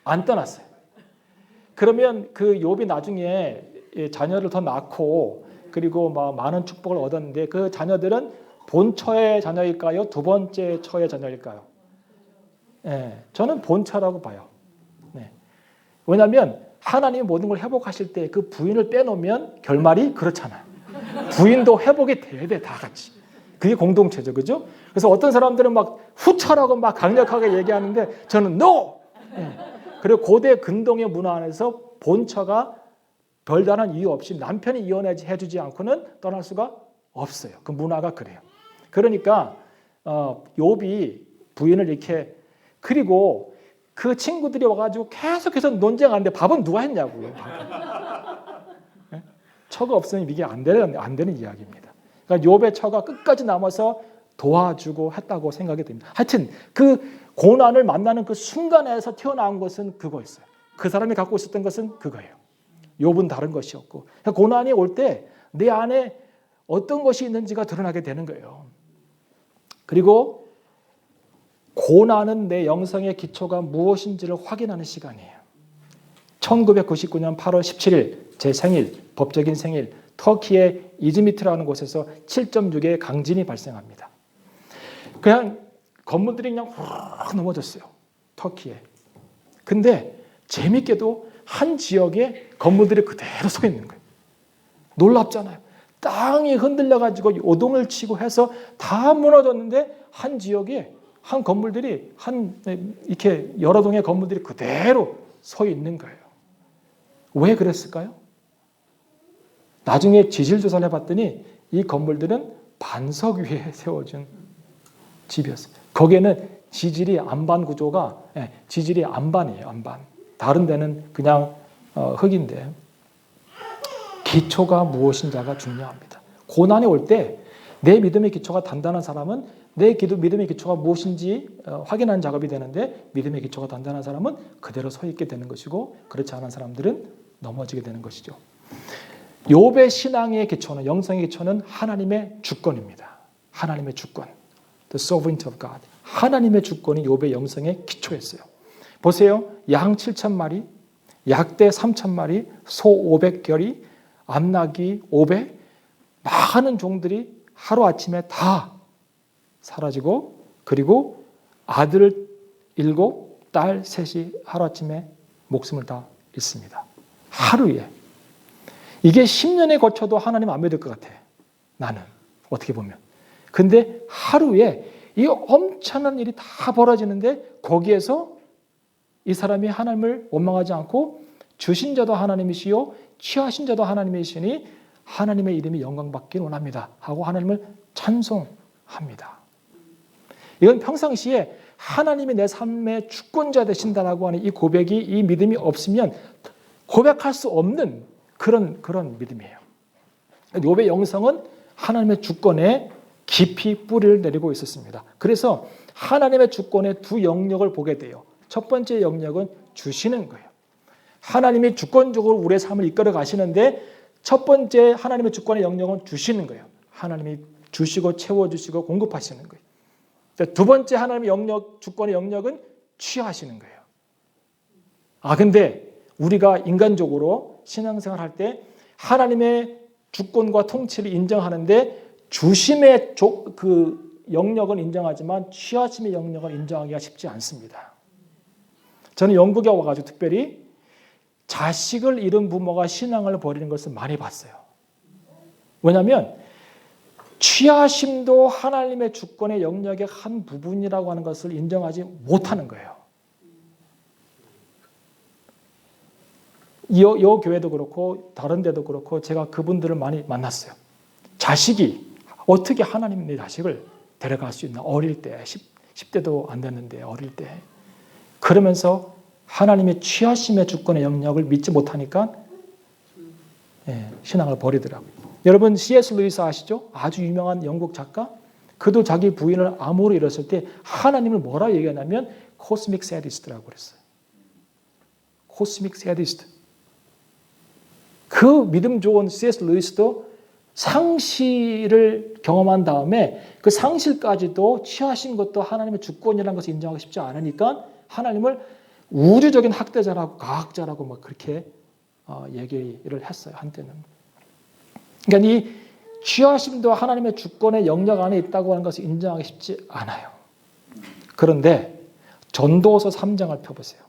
안 떠났어요. 그러면 그 욥이 나중에 자녀를 더 낳고 그리고 막 많은 축복을 얻었는데 그 자녀들은 본처의 자녀일까요? 두 번째 처의 자녀일까요? 네, 저는 본처라고 봐요. 네. 왜냐하면 하나님이 모든 걸 회복하실 때 그 부인을 빼놓으면 결말이 그렇잖아요. 부인도 회복이 돼야 돼, 다 같이. 그게 공동체죠, 그죠? 그래서 어떤 사람들은 막 후처라고 막 강력하게 얘기하는데 저는 NO! 네. 그리고 고대 근동의 문화 안에서 본처가 별다른 이유 없이 남편이 이혼해주지 않고는 떠날 수가 없어요. 그 문화가 그래요. 그러니까 욥이 부인을 이렇게 그리고 그 친구들이 와가지고 계속해서 논쟁하는데 밥은 누가 했냐고요. 네? 처가 없으면 이게 안 되는 이야기입니다. 그러니까 욥의 처가 끝까지 남아서 도와주고 했다고 생각이 됩니다. 하여튼 그 고난을 만나는 그 순간에서 튀어나온 것은 그거였어요. 그 사람이 갖고 있었던 것은 그거예요. 욥은 다른 것이었고 고난이 올 때 내 안에 어떤 것이 있는지가 드러나게 되는 거예요. 그리고 고난은 내 영성의 기초가 무엇인지를 확인하는 시간이에요. 1999년 8월 17일 제 생일, 법적인 생일, 터키의 이즈미트라는 곳에서 7.6의 강진이 발생합니다. 그냥 건물들이 그냥 확 넘어졌어요. 터키에. 근데 재밌게도 한 지역에 건물들이 그대로 서 있는 거예요. 놀랍잖아요. 땅이 흔들려가지고 요동을 치고 해서 다 무너졌는데 한 지역에 한 건물들이 이렇게 여러 동의 건물들이 그대로 서 있는 거예요. 왜 그랬을까요? 나중에 지질 조사를 해봤더니 이 건물들은 반석 위에 세워진 집이었어요. 거기에는 지질이 안반 구조가 지질이 안반이에요. 안반. 다른 데는 그냥 흙인데 기초가 무엇인지가 중요합니다. 고난이 올 때 내 믿음의 기초가 단단한 사람은 내 믿음의 기초가 무엇인지 확인하는 작업이 되는데 믿음의 기초가 단단한 사람은 그대로 서 있게 되는 것이고 그렇지 않은 사람들은 넘어지게 되는 것이죠. 욥의 신앙의 기초는 영성의 기초는 하나님의 주권입니다. 하나님의 주권. The sovereignty of God. 하나님의 주권이 욥의 영성의 기초였어요. 보세요. 양 7,000마리, 약대 3,000마리, 소 500결이, 암나귀 500, 많은 종들이 하루아침에 다 사라지고, 그리고 아들 7, 딸 3이 하루아침에 목숨을 다 잃습니다. 하루에. 이게 10년에 거쳐도 하나님 안 믿을 것 같아. 나는 어떻게 보면. 근데 하루에 이 엄청난 일이 다 벌어지는데 거기에서 이 사람이 하나님을 원망하지 않고 주신 자도 하나님이시요 취하신 자도 하나님이시니 하나님의 이름이 영광받길 원합니다 하고 하나님을 찬송합니다. 이건 평상시에 하나님이 내 삶의 주권자 되신다라고 하는 이 고백이, 이 믿음이 없으면 고백할 수 없는 그런 믿음이에요. 욥의 영성은 하나님의 주권에 깊이 뿌리를 내리고 있었습니다. 그래서 하나님의 주권의 두 영역을 보게 돼요. 첫 번째 영역은 주시는 거예요. 하나님이 주권적으로 우리의 삶을 이끌어 가시는데 첫 번째 하나님의 주권의 영역은 주시는 거예요. 하나님이 주시고 채워주시고 공급하시는 거예요. 두 번째 하나님의 영역, 주권의 영역은 취하시는 거예요. 근데 우리가 인간적으로 신앙생활 할 때 하나님의 주권과 통치를 인정하는데 주심의 그 영역은 인정하지만 취하심의 영역은 인정하기가 쉽지 않습니다. 저는 영국에 와가지고 특별히 자식을 잃은 부모가 신앙을 버리는 것을 많이 봤어요. 왜냐하면 취하심도 하나님의 주권의 영역의 한 부분이라고 하는 것을 인정하지 못하는 거예요. 이 교회도 그렇고 다른 데도 그렇고 제가 그분들을 많이 만났어요. 자식이 어떻게 하나님 내 자식을 데려갈 수 있나. 어릴 때 10대도 안 됐는데 어릴 때. 그러면서 하나님의 취하심의 주권의 영역을 믿지 못하니까 신앙을 버리더라고요. 여러분 C.S. 루이스 아시죠? 아주 유명한 영국 작가. 그도 자기 부인을 암으로 잃었을 때 하나님을 뭐라 얘기하냐면 코스믹 새디스트라고 그랬어요. 코스믹 새디스트. 그 믿음 좋은 C.S. 루이스도 상실을 경험한 다음에 그 상실까지도 취하신 것도 하나님의 주권이라는 것을 인정하기 쉽지 않으니까 하나님을 우주적인 학대자라고 과학자라고 막 그렇게 얘기를 했어요. 한때는. 그러니까 이 취하심도 하나님의 주권의 영역 안에 있다고 하는 것을 인정하기 쉽지 않아요. 그런데 전도서 3장을 펴보세요.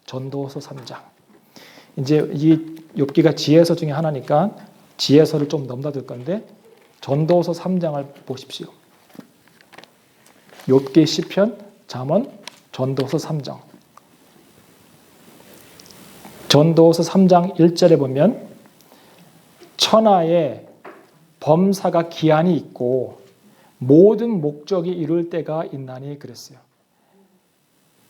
전도서 3장. 이제 이 욥기가 지혜서 중에 하나니까 지혜서를 좀 넘나들 건데 전도서 3장을 보십시오. 욥기, 시편, 잠언, 전도서 3장. 전도서 3장 1절에 보면 천하에 범사가 기한이 있고 모든 목적이 이룰 때가 있나니 그랬어요.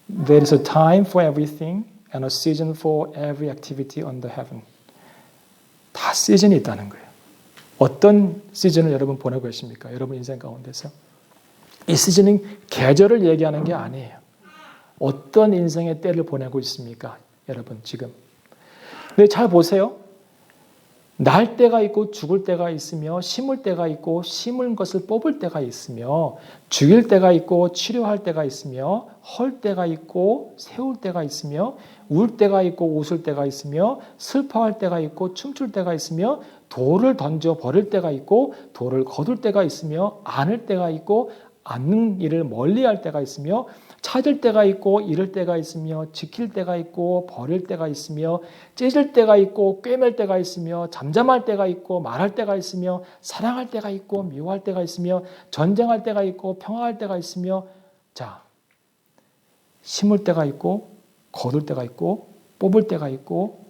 There is a time for everything and a season for every activity under heaven. 다 시즌이 있다는 거예요. 어떤 시즌을 여러분 보내고 계십니까? 여러분 인생 가운데서. 이 시즌은 계절을 얘기하는 게 아니에요. 어떤 인생의 때를 보내고 있습니까? 여러분 지금. 근데 잘 보세요. 날 때가 있고 죽을 때가 있으며 심을 때가 있고 심은 것을 뽑을 때가 있으며 죽일 때가 있고 치료할 때가 있으며 헐 때가 있고 세울 때가 있으며 울 때가 있고 웃을 때가 있으며 슬퍼할 때가 있고 춤출 때가 있으며 돌을 던져 버릴 때가 있고 돌을 거둘 때가 있으며 안을 때가 있고 않는 일을 멀리할 때가 있으며 찾을 때가 있고 잃을 때가 있으며 지킬 때가 있고 버릴 때가 있으며 찢을 때가 있고 꿰맬 때가 있으며 잠잠할 때가 있고 말할 때가 있으며 사랑할 때가 있고 미워할 때가 있으며 전쟁할 때가 있고 평화할 때가 있으며 자 심을 때가 있고 거둘 때가 있고 뽑을 때가 있고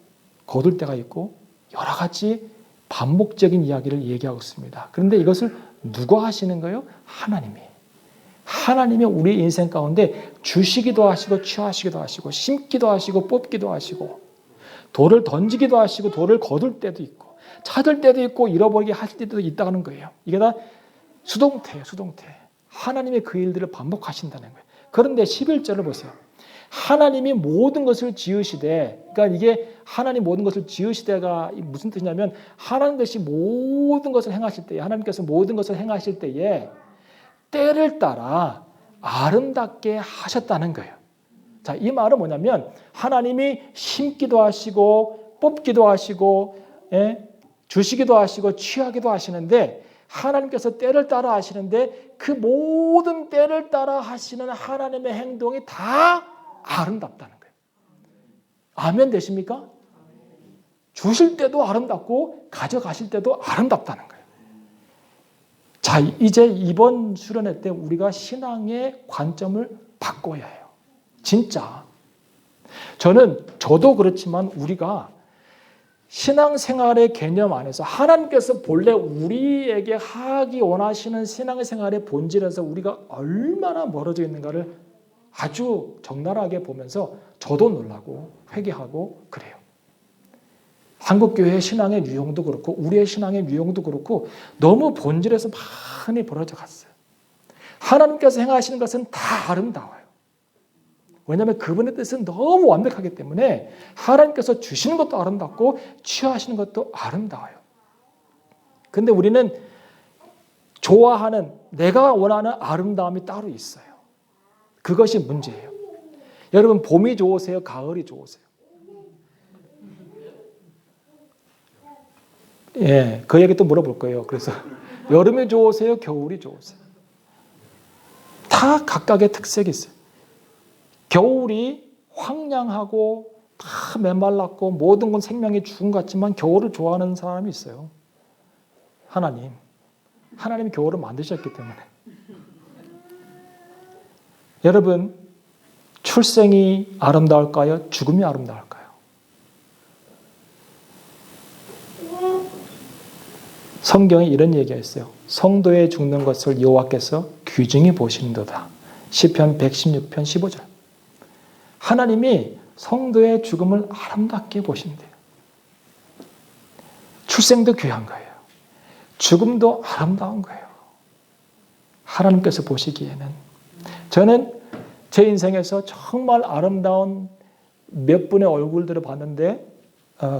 거둘 때가 있고 여러 가지 반복적인 이야기를 얘기하고 있습니다. 그런데 이것을 누가 하시는 거예요? 하나님이. 하나님이 우리 인생 가운데 주시기도 하시고 취하시기도 하시고 심기도 하시고 뽑기도 하시고 돌을 던지기도 하시고 돌을 거둘 때도 있고 찾을 때도 있고 잃어버리게 하실 때도 있다는 거예요. 이게 다 수동태예요. 수동태. 하나님이 그 일들을 반복하신다는 거예요. 그런데 11절을 보세요. 하나님이 모든 것을 지으시되 그러니까 이게 하나님 모든 것을 지으시되가 무슨 뜻이냐면 하나님께서 모든 것을 행하실 때에 하나님께서 모든 것을 행하실 때에 때를 따라 아름답게 하셨다는 거예요. 자, 이 말은 뭐냐면 하나님이 심기도 하시고 뽑기도 하시고 주시기도 하시고 취하기도 하시는데 하나님께서 때를 따라 하시는데 그 모든 때를 따라 하시는 하나님의 행동이 다 아름답다는 거예요. 아멘 되십니까? 주실 때도 아름답고 가져가실 때도 아름답다는 거예요. 자, 이제 이번 수련회 때 우리가 신앙의 관점을 바꿔야 해요. 진짜. 저도 그렇지만 우리가 신앙생활의 개념 안에서 하나님께서 본래 우리에게 하기 원하시는 신앙생활의 본질에서 우리가 얼마나 멀어져 있는가를 아주 적나라하게 보면서 저도 놀라고 회개하고 그래요. 한국교회의 신앙의 유형도 그렇고 우리의 신앙의 유형도 그렇고 너무 본질에서 많이 벌어져 갔어요. 하나님께서 행하시는 것은 다 아름다워요. 왜냐하면 그분의 뜻은 너무 완벽하기 때문에 하나님께서 주시는 것도 아름답고 취하시는 것도 아름다워요. 그런데 우리는 좋아하는 내가 원하는 아름다움이 따로 있어요. 그것이 문제예요. 여러분 봄이 좋으세요? 가을이 좋으세요? 예, 그 얘기 또 물어볼 거예요. 그래서 여름이 좋으세요? 겨울이 좋으세요? 다 각각의 특색이 있어요. 겨울이 황량하고 다 메말랐고 모든 건 생명이 죽은 것 같지만 겨울을 좋아하는 사람이 있어요. 하나님이 겨울을 만드셨기 때문에. 여러분 출생이 아름다울까요? 죽음이 아름다울까요? 성경에 이런 얘기가 있어요. 성도의 죽는 것을 여호와께서 귀중히 보시는도다. 시편 116편 15절. 하나님이 성도의 죽음을 아름답게 보신대요. 출생도 귀한 거예요. 죽음도 아름다운 거예요. 하나님께서 보시기에는. 저는 제 인생에서 정말 아름다운 몇 분의 얼굴들을 봤는데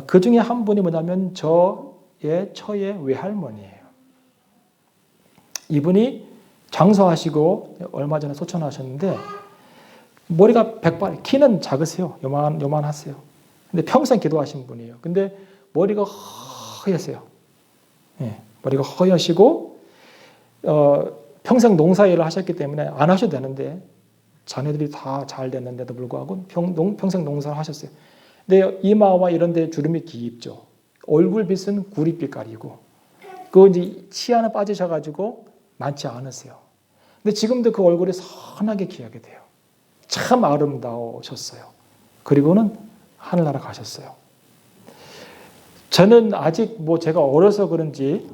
그 중에 한 분이 뭐냐면 저의 처의 외할머니예요. 이분이 장사하시고 얼마 전에 소천하셨는데 머리가 백발, 키는 작으세요. 요만하세요. 근데 평생 기도하신 분이에요. 근데 머리가 허여세요. 예, 머리가 허여시고 평생 농사일을 하셨기 때문에 안 하셔도 되는데 자녀들이 다 잘 됐는데도 불구하고 평생 농사를 하셨어요. 근데 이마와 이런 데 주름이 깊죠. 얼굴빛은 구릿빛깔이고 그 이제 치아는 빠지셔가지고 많지 않으세요. 근데 지금도 그 얼굴이 선하게 기억이 돼요. 참 아름다우셨어요. 그리고는 하늘나라 가셨어요. 저는 아직 제가 어려서 그런지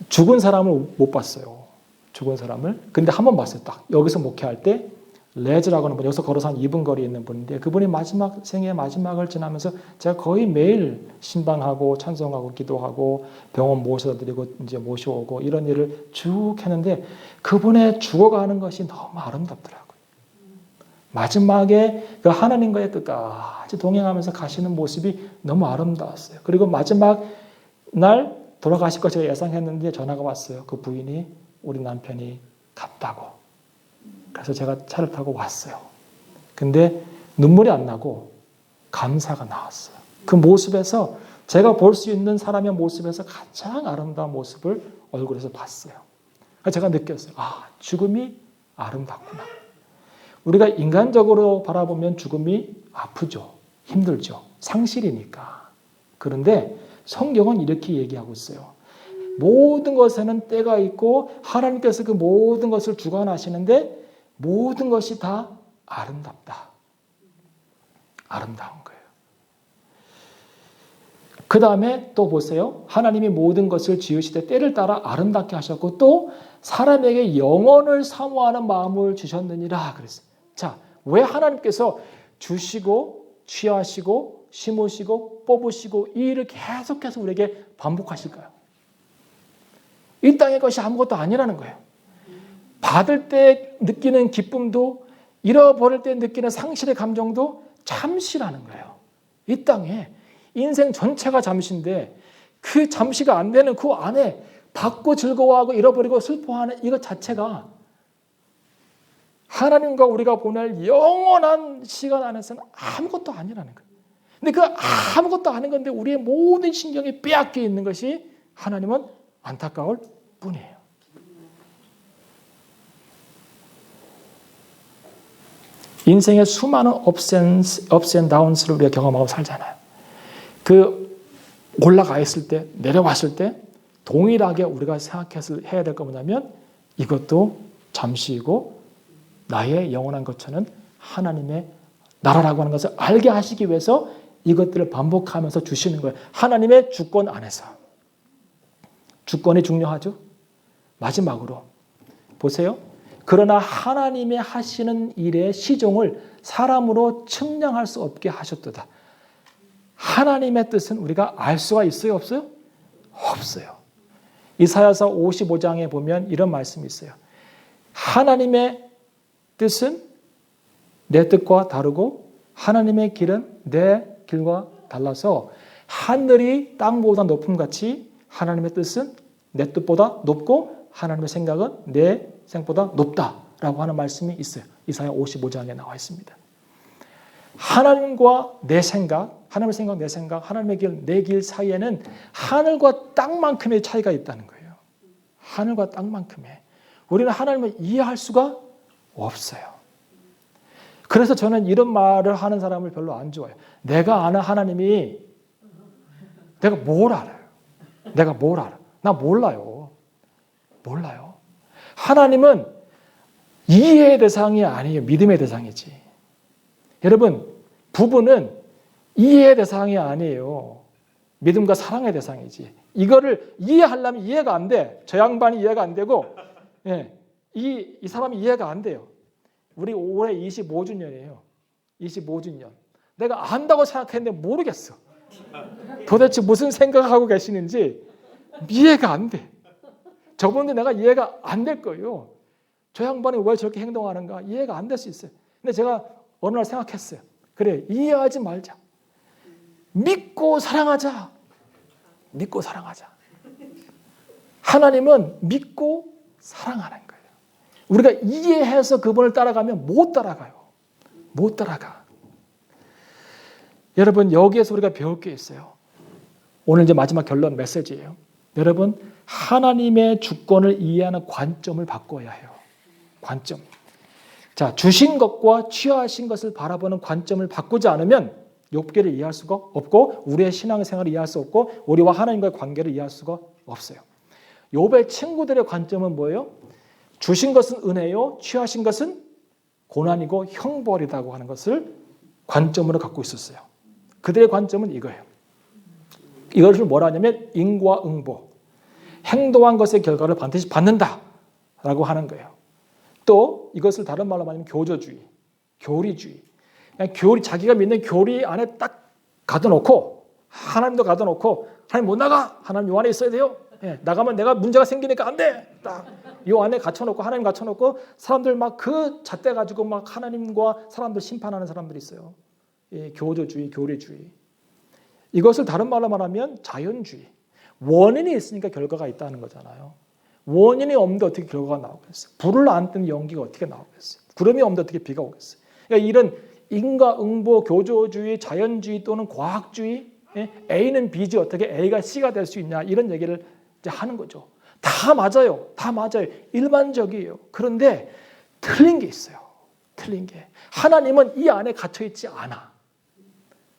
죽은 사람을 못 봤어요. 죽은 사람을. 근데 한 번 봤어요. 딱 여기서 목회할 때 레즈라고는 분, 여기서 걸어서 한 2분 거리에 있는 분인데 그분이 생의 마지막을 지나면서 제가 거의 매일 신방하고 찬송하고 기도하고 병원 모셔다 드리고 이제 모셔오고 이런 일을 쭉 했는데 그분의 죽어가는 것이 너무 아름답더라고요. 마지막에 그 하나님과의 끝까지 동행하면서 가시는 모습이 너무 아름다웠어요. 그리고 마지막 날 돌아가실 거 제가 예상했는데 전화가 왔어요. 그 부인이 우리 남편이 갔다고. 그래서 제가 차를 타고 왔어요. 근데 눈물이 안 나고 감사가 나왔어요. 그 모습에서 제가 볼 수 있는 사람의 모습에서 가장 아름다운 모습을 얼굴에서 봤어요. 제가 느꼈어요. 죽음이 아름답구나. 우리가 인간적으로 바라보면 죽음이 아프죠. 힘들죠. 상실이니까. 그런데 성경은 이렇게 얘기하고 있어요. 모든 것에는 때가 있고 하나님께서 그 모든 것을 주관하시는데 모든 것이 다 아름답다. 아름다운 거예요. 그 다음에 또 보세요. 하나님이 모든 것을 지으시되 때를 따라 아름답게 하셨고 또 사람에게 영원을 사모하는 마음을 주셨느니라 그랬어요. 자, 왜 하나님께서 주시고 취하시고 심으시고 뽑으시고 이 일을 계속해서 우리에게 반복하실까요? 이 땅의 것이 아무것도 아니라는 거예요. 받을 때 느끼는 기쁨도 잃어버릴 때 느끼는 상실의 감정도 잠시라는 거예요. 이 땅에 인생 전체가 잠시인데 그 잠시가 안 되는 그 안에 받고 즐거워하고 잃어버리고 슬퍼하는 이것 자체가 하나님과 우리가 보낼 영원한 시간 안에서는 아무것도 아니라는 거예요. 근데 그 아무것도 아닌 건데 우리의 모든 신경이 빼앗겨 있는 것이 하나님은 안타까울 뿐이에요. 인생의 수많은 ups and downs를 우리가 경험하고 살잖아요. 그 올라가 있을 때, 내려왔을 때 동일하게 우리가 생각해서 해야 될 거 뭐냐면 이것도 잠시이고 나의 영원한 거처는 하나님의 나라라고 하는 것을 알게 하시기 위해서 이것들을 반복하면서 주시는 거예요. 하나님의 주권 안에서. 주권이 중요하죠. 마지막으로 보세요. 그러나 하나님의 하시는 일의 시종을 사람으로 측량할 수 없게 하셨도다. 하나님의 뜻은 우리가 알 수가 있어요? 없어요? 없어요. 이사야서 55장에 보면 이런 말씀이 있어요. 하나님의 뜻은 내 뜻과 다르고 하나님의 길은 내 길과 달라서 하늘이 땅보다 높음같이 하나님의 뜻은 내 뜻보다 높고 하나님의 생각은 내 생각보다 높다라고 하는 말씀이 있어요. 이사야 55장에 나와 있습니다. 하나님과 내 생각, 하나님의 생각, 내 생각, 하나님의 길, 내 길 사이에는 하늘과 땅만큼의 차이가 있다는 거예요. 하늘과 땅만큼의. 우리는 하나님을 이해할 수가 없어요. 그래서 저는 이런 말을 하는 사람을 별로 안 좋아해요. 내가 아는 하나님이 내가 뭘 알아요? 내가 뭘 알아? 나 몰라요. 몰라요. 하나님은 이해의 대상이 아니에요. 믿음의 대상이지. 여러분, 부부는 이해의 대상이 아니에요. 믿음과 사랑의 대상이지. 이거를 이해하려면 이해가 안 돼. 저 양반이 이해가 안 되고, 이 사람이 이해가 안 돼요. 우리 올해 25주년이에요. 25주년. 내가 안다고 생각했는데 모르겠어. 도대체 무슨 생각하고 계시는지 이해가 안 돼. 저분도 내가 이해가 안 될 거예요. 저 양반이 왜 저렇게 행동하는가 이해가 안 될 수 있어요. 근데 제가 어느 날 생각했어요. 그래, 이해하지 말자. 믿고 사랑하자. 믿고 사랑하자. 하나님은 믿고 사랑하는 거예요. 우리가 이해해서 그분을 따라가면 못 따라가요. 못 따라가. 여러분, 여기에서 우리가 배울 게 있어요. 오늘 이제 마지막 결론 메시지예요. 여러분, 하나님의 주권을 이해하는 관점을 바꿔야 해요. 관점. 자, 주신 것과 취하신 것을 바라보는 관점을 바꾸지 않으면 욥기를 이해할 수가 없고 우리의 신앙생활을 이해할 수 없고 우리와 하나님과의 관계를 이해할 수가 없어요. 욥의 친구들의 관점은 뭐예요? 주신 것은 은혜요, 취하신 것은 고난이고 형벌이라고 하는 것을 관점으로 갖고 있었어요. 그들의 관점은 이거예요. 이것을 뭐라 하냐면 인과응보. 행동한 것의 결과를 반드시 받는다라고 하는 거예요. 또 이것을 다른 말로 말하면 교조주의, 교리주의. 그냥 교리, 자기가 믿는 교리 안에 딱 가둬놓고 하나님도 가둬놓고 하나님 못 나가. 하나님 요 안에 있어야 돼요. 나가면 내가 문제가 생기니까 안 돼. 딱 요 안에 갇혀놓고 하나님 갇혀놓고 사람들 막 그 잣대 가지고 막 하나님과 사람들 심판하는 사람들이 있어요. 교조주의, 교리주의. 이것을 다른 말로 말하면 자연주의. 원인이 있으니까 결과가 있다는 거잖아요. 원인이 없는데 어떻게 결과가 나오겠어요? 불을 안 뜨는 연기가 어떻게 나오겠어요? 구름이 없는데 어떻게 비가 오겠어요? 그러니까 이런 인과응보, 교조주의, 자연주의 또는 과학주의, A는 B지 어떻게 A가 C가 될 수 있냐 이런 얘기를 이제 하는 거죠. 다 맞아요. 다 맞아요. 일반적이에요. 그런데 틀린 게 있어요. 틀린 게. 하나님은 이 안에 갇혀있지 않아.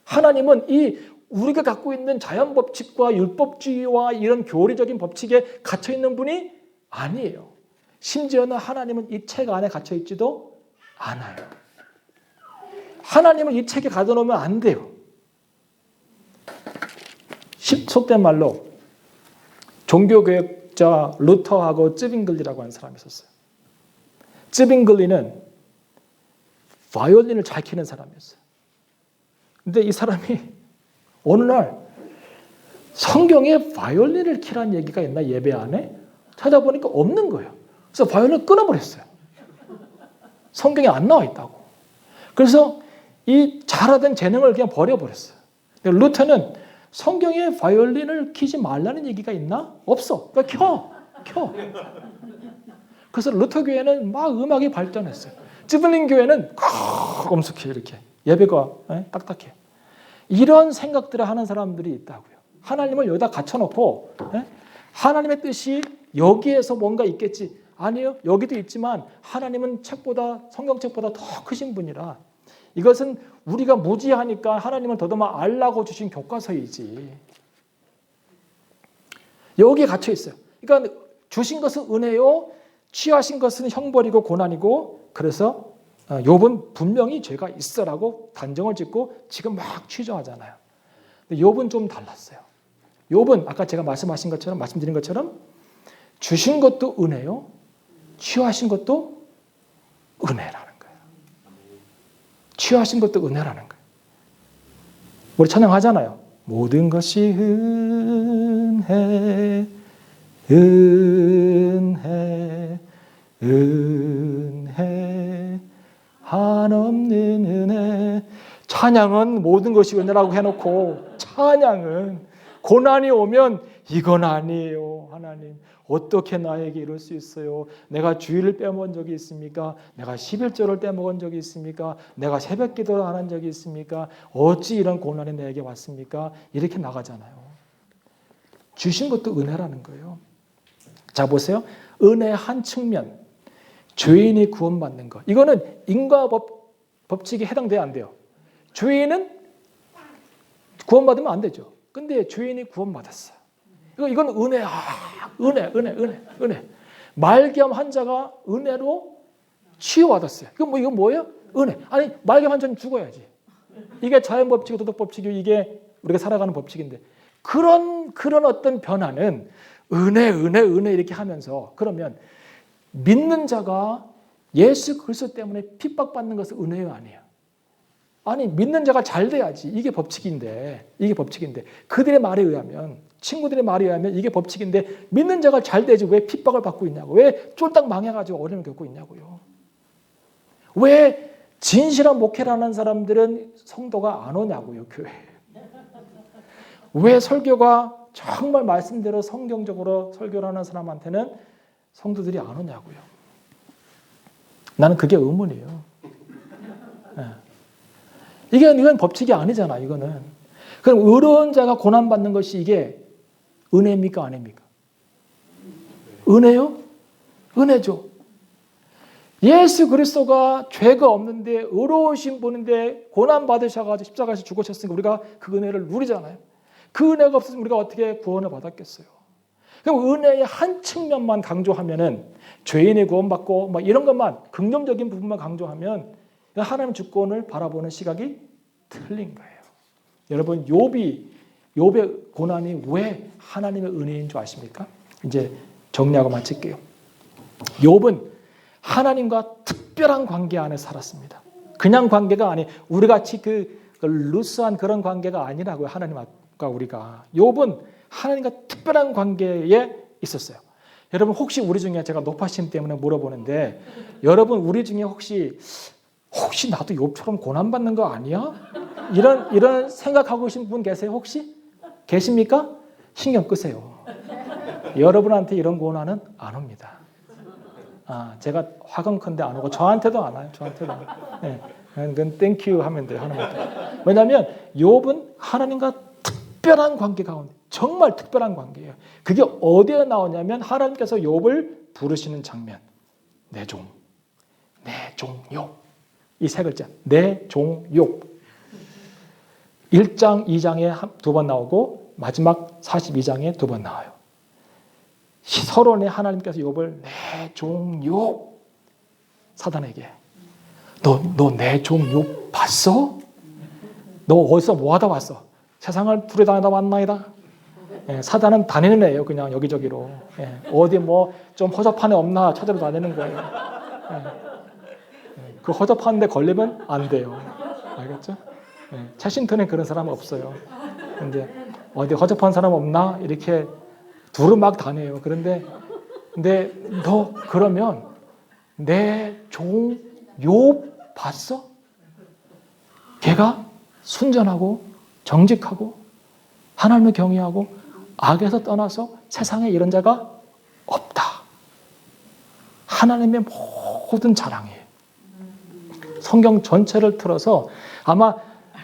하나님은 이 우리가 갖고 있는 자연 법칙과 율법주의와 이런 교리적인 법칙에 갇혀있는 분이 아니에요. 심지어는 하나님은 이 책 안에 갇혀있지도 않아요. 하나님을 이 책에 가둬놓으면 안 돼요. 속된 말로 종교개혁자 루터하고 쯔빙글리라고 하는 사람이 있었어요. 쯔빙글리는 바이올린을 잘 키는 사람이었어요. 근데 이 사람이 어느 날 성경에 바이올린을 키라는 얘기가 있나 예배 안에? 찾아보니까 없는 거예요. 그래서 바이올린을 끊어버렸어요. 성경에 안 나와 있다고. 그래서 이 잘하던 재능을 그냥 버려버렸어요. 루터는 성경에 바이올린을 키지 말라는 얘기가 있나? 없어. 그러니까 켜. 그래서 루터 교회는 막 음악이 발전했어요. 찌블린 교회는 엄숙해 이렇게. 예배가 딱딱해. 이런 생각들을 하는 사람들이 있다고요. 하나님을 여기다 갖춰놓고 하나님의 뜻이 여기에서 뭔가 있겠지. 아니요. 여기도 있지만 하나님은 성경책보다 더 크신 분이라 이것은 우리가 무지하니까 하나님을 더더마 알라고 주신 교과서이지. 여기에 갇혀 있어요. 그러니까 주신 것은 은혜요. 취하신 것은 형벌이고 고난이고 그래서 욥은 분명히 죄가 있어라고 단정을 짓고 지금 막 취조하잖아요. 근데 욥은 좀 달랐어요. 욥은 아까 제가 말씀드린 것처럼 주신 것도 은혜요. 취하신 것도 은혜라는 거예요. 취하신 것도 은혜라는 거예요. 우리 찬양하잖아요. 모든 것이 은혜, 은혜, 은혜, 한없는 은혜. 찬양은 모든 것이 은혜라고 해놓고 찬양은 고난이 오면 이건 아니에요. 하나님 어떻게 나에게 이럴 수 있어요? 내가 주일을 빼먹은 적이 있습니까? 내가 11조를 빼먹은 적이 있습니까? 내가 새벽 기도를 안 한 적이 있습니까? 어찌 이런 고난이 내게 왔습니까? 이렇게 나가잖아요. 주신 것도 은혜라는 거예요. 자 보세요. 은혜의 한 측면, 죄인이 구원받는 것. 이거는 인과 법칙에 해당돼야 안 돼요. 죄인은 구원받으면 안 되죠. 근데 죄인이 구원받았어요. 이건 은혜야. 은혜. 말기암 환자가 은혜로 치유받았어요. 이건 뭐예요? 은혜. 아니, 말기암 환자는 죽어야지. 이게 자연 법칙이고 도덕 법칙이고 이게 우리가 살아가는 법칙인데 그런 어떤 변화는 은혜 이렇게 하면서 그러면 믿는 자가 예수 그리스도 때문에 핍박받는 것은 은혜요 아니에요? 아니 믿는 자가 잘 돼야지. 이게 법칙인데 그들의 말에 의하면 친구들의 말에 의하면 이게 법칙인데 믿는 자가 잘 되지 왜 핍박을 받고 있냐고. 왜 쫄딱 망해가지고 어려움을 겪고 있냐고요. 왜 진실한 목회를 하는 사람들은 성도가 안 오냐고요. 교회에. 왜 설교가 정말 말씀대로 성경적으로 설교를 하는 사람한테는 성도들이 안 오냐고요. 나는 그게 의문이에요. 이건 법칙이 아니잖아. 이거는. 그럼 의로운 자가 고난받는 것이 이게 은혜입니까? 아닙니까? 은혜요? 은혜죠. 예수 그리스도가 죄가 없는데 의로우신 분인데 고난받으셔가지고 십자가에서 죽으셨으니까 우리가 그 은혜를 누리잖아요. 그 은혜가 없으면 우리가 어떻게 구원을 받았겠어요? 그럼 은혜의 한 측면만 강조하면은 죄인의 구원받고 막 이런 것만 긍정적인 부분만 강조하면 하나님 주권을 바라보는 시각이 틀린 거예요. 여러분 욥의 고난이 왜 하나님의 은혜인 줄 아십니까? 이제 정리하고 마칠게요. 욥은 하나님과 특별한 관계 안에 살았습니다. 그냥 관계가 아니 우리 같이 그 루스한 그런 관계가 아니라고요. 하나님과 우리가. 욥은 하나님과 특별한 관계에 있었어요. 여러분 혹시 우리 중에 제가 높아심 때문에 물어보는데 여러분 우리 중에 혹시 나도 욥처럼 고난받는 거 아니야? 이런 생각하고 계신 분 계세요? 혹시? 계십니까? 신경 끄세요. 여러분한테 이런 고난은 안 옵니다. 제가 화건컨대 안 오고 저한테도 안 와요. 저한테도. 네. 그건 땡큐 하면 돼요. 하나님한테. 왜냐하면 욥은 하나님과 특별한 관계 가운데 정말 특별한 관계예요. 그게 어디에 나오냐면 하나님께서 욥을 부르시는 장면. 내 종 욥. 이 세 글자. 내 종 욥. 1장, 2장에 2번 나오고 마지막 42장에 2번 나와요. 서론에 하나님께서 욥을 내 종 욥 사단에게 너 내 종 욥 봤어? 너 어디서 뭐하다 왔어? 세상을 두려다니다 왔나이다. 사단은 다니는 애예요. 그냥 여기저기로. 어디 뭐 좀 허접한 애 없나 찾으러 다니는 거예요. 그 허접한 데 걸리면 안 돼요. 알겠죠? 채신턴에 그런 사람 없어요. 근데 어디 허접한 사람 없나 이렇게 두루막 다녀요. 근데 너 그러면 내 종 욥 봤어? 걔가 순전하고 정직하고 하나님을 경외하고 악에서 떠나서 세상에 이런 자가 없다. 하나님의 모든 자랑이에요. 성경 전체를 틀어서 아마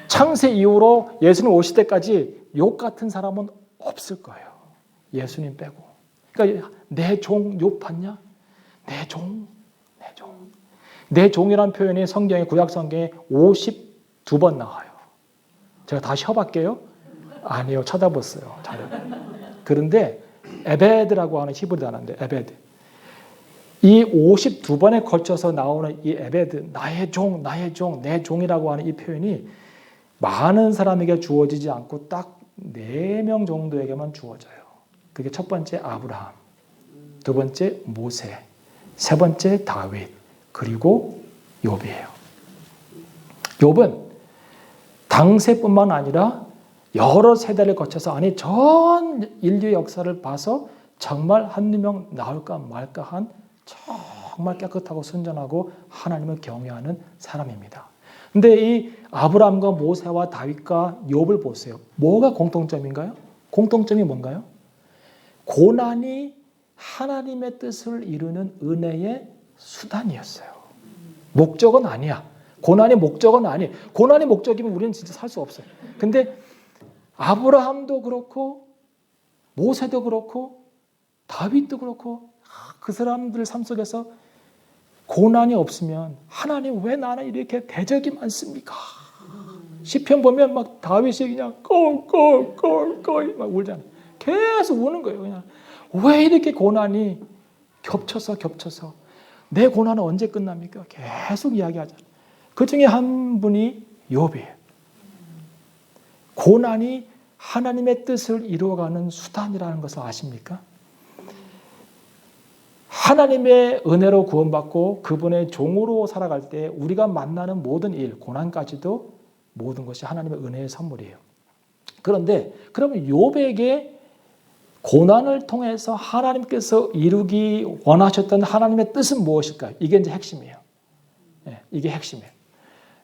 창세 이후로 예수님 오실 때까지 욥 같은 사람은 없을 거예요. 예수님 빼고. 그러니까 내 종 욥 봤냐? 내 종. 내 종이라는 표현이 성경의 구약 성경에 52번 나와요. 제가 다시 해볼게요. 아니요, 쳐다봤어요. 자료. 그런데 에베드라고 하는 히브리 단어인데 에베드. 이 52번에 걸쳐서 나오는 이 에베드, 나의 종, 내 종이라고 하는 이 표현이 많은 사람에게 주어지지 않고 딱 4명 정도에게만 주어져요. 그게 첫 번째 아브라함, 두 번째 모세, 세 번째 다윗, 그리고 욥이에요. 욥은 당세뿐만 아니라 여러 세대를 거쳐서 아니 전 인류의 역사를 봐서 정말 한두 명 나올까 말까 한 정말 깨끗하고 순전하고 하나님을 경외하는 사람입니다. 근데 이 아브라함과 모세와 다윗과 욥을 보세요. 뭐가 공통점인가요? 공통점이 뭔가요? 고난이 하나님의 뜻을 이루는 은혜의 수단이었어요. 목적은 아니야. 고난이 목적은 아니에요. 고난이 목적이면 우리는 진짜 살 수 없어요. 근데 아브라함도 그렇고 모세도 그렇고 다윗도 그렇고 그 사람들 삶 속에서 고난이 없으면 하나님 왜 나는 이렇게 대적이 많습니까? 시편 보면 막 다윗이 그냥 꼴 막 울잖아요. 계속 우는 거예요. 그냥 왜 이렇게 고난이 겹쳐서 내 고난은 언제 끝납니까? 계속 이야기하잖아요. 그 중에 한 분이 욥이에요. 고난이 하나님의 뜻을 이루어가는 수단이라는 것을 아십니까? 하나님의 은혜로 구원받고 그분의 종으로 살아갈 때 우리가 만나는 모든 일, 고난까지도 모든 것이 하나님의 은혜의 선물이에요. 그런데 그러면 욥에게 고난을 통해서 하나님께서 이루기 원하셨던 하나님의 뜻은 무엇일까요? 이게 이제 핵심이에요. 네, 이게 핵심이에요.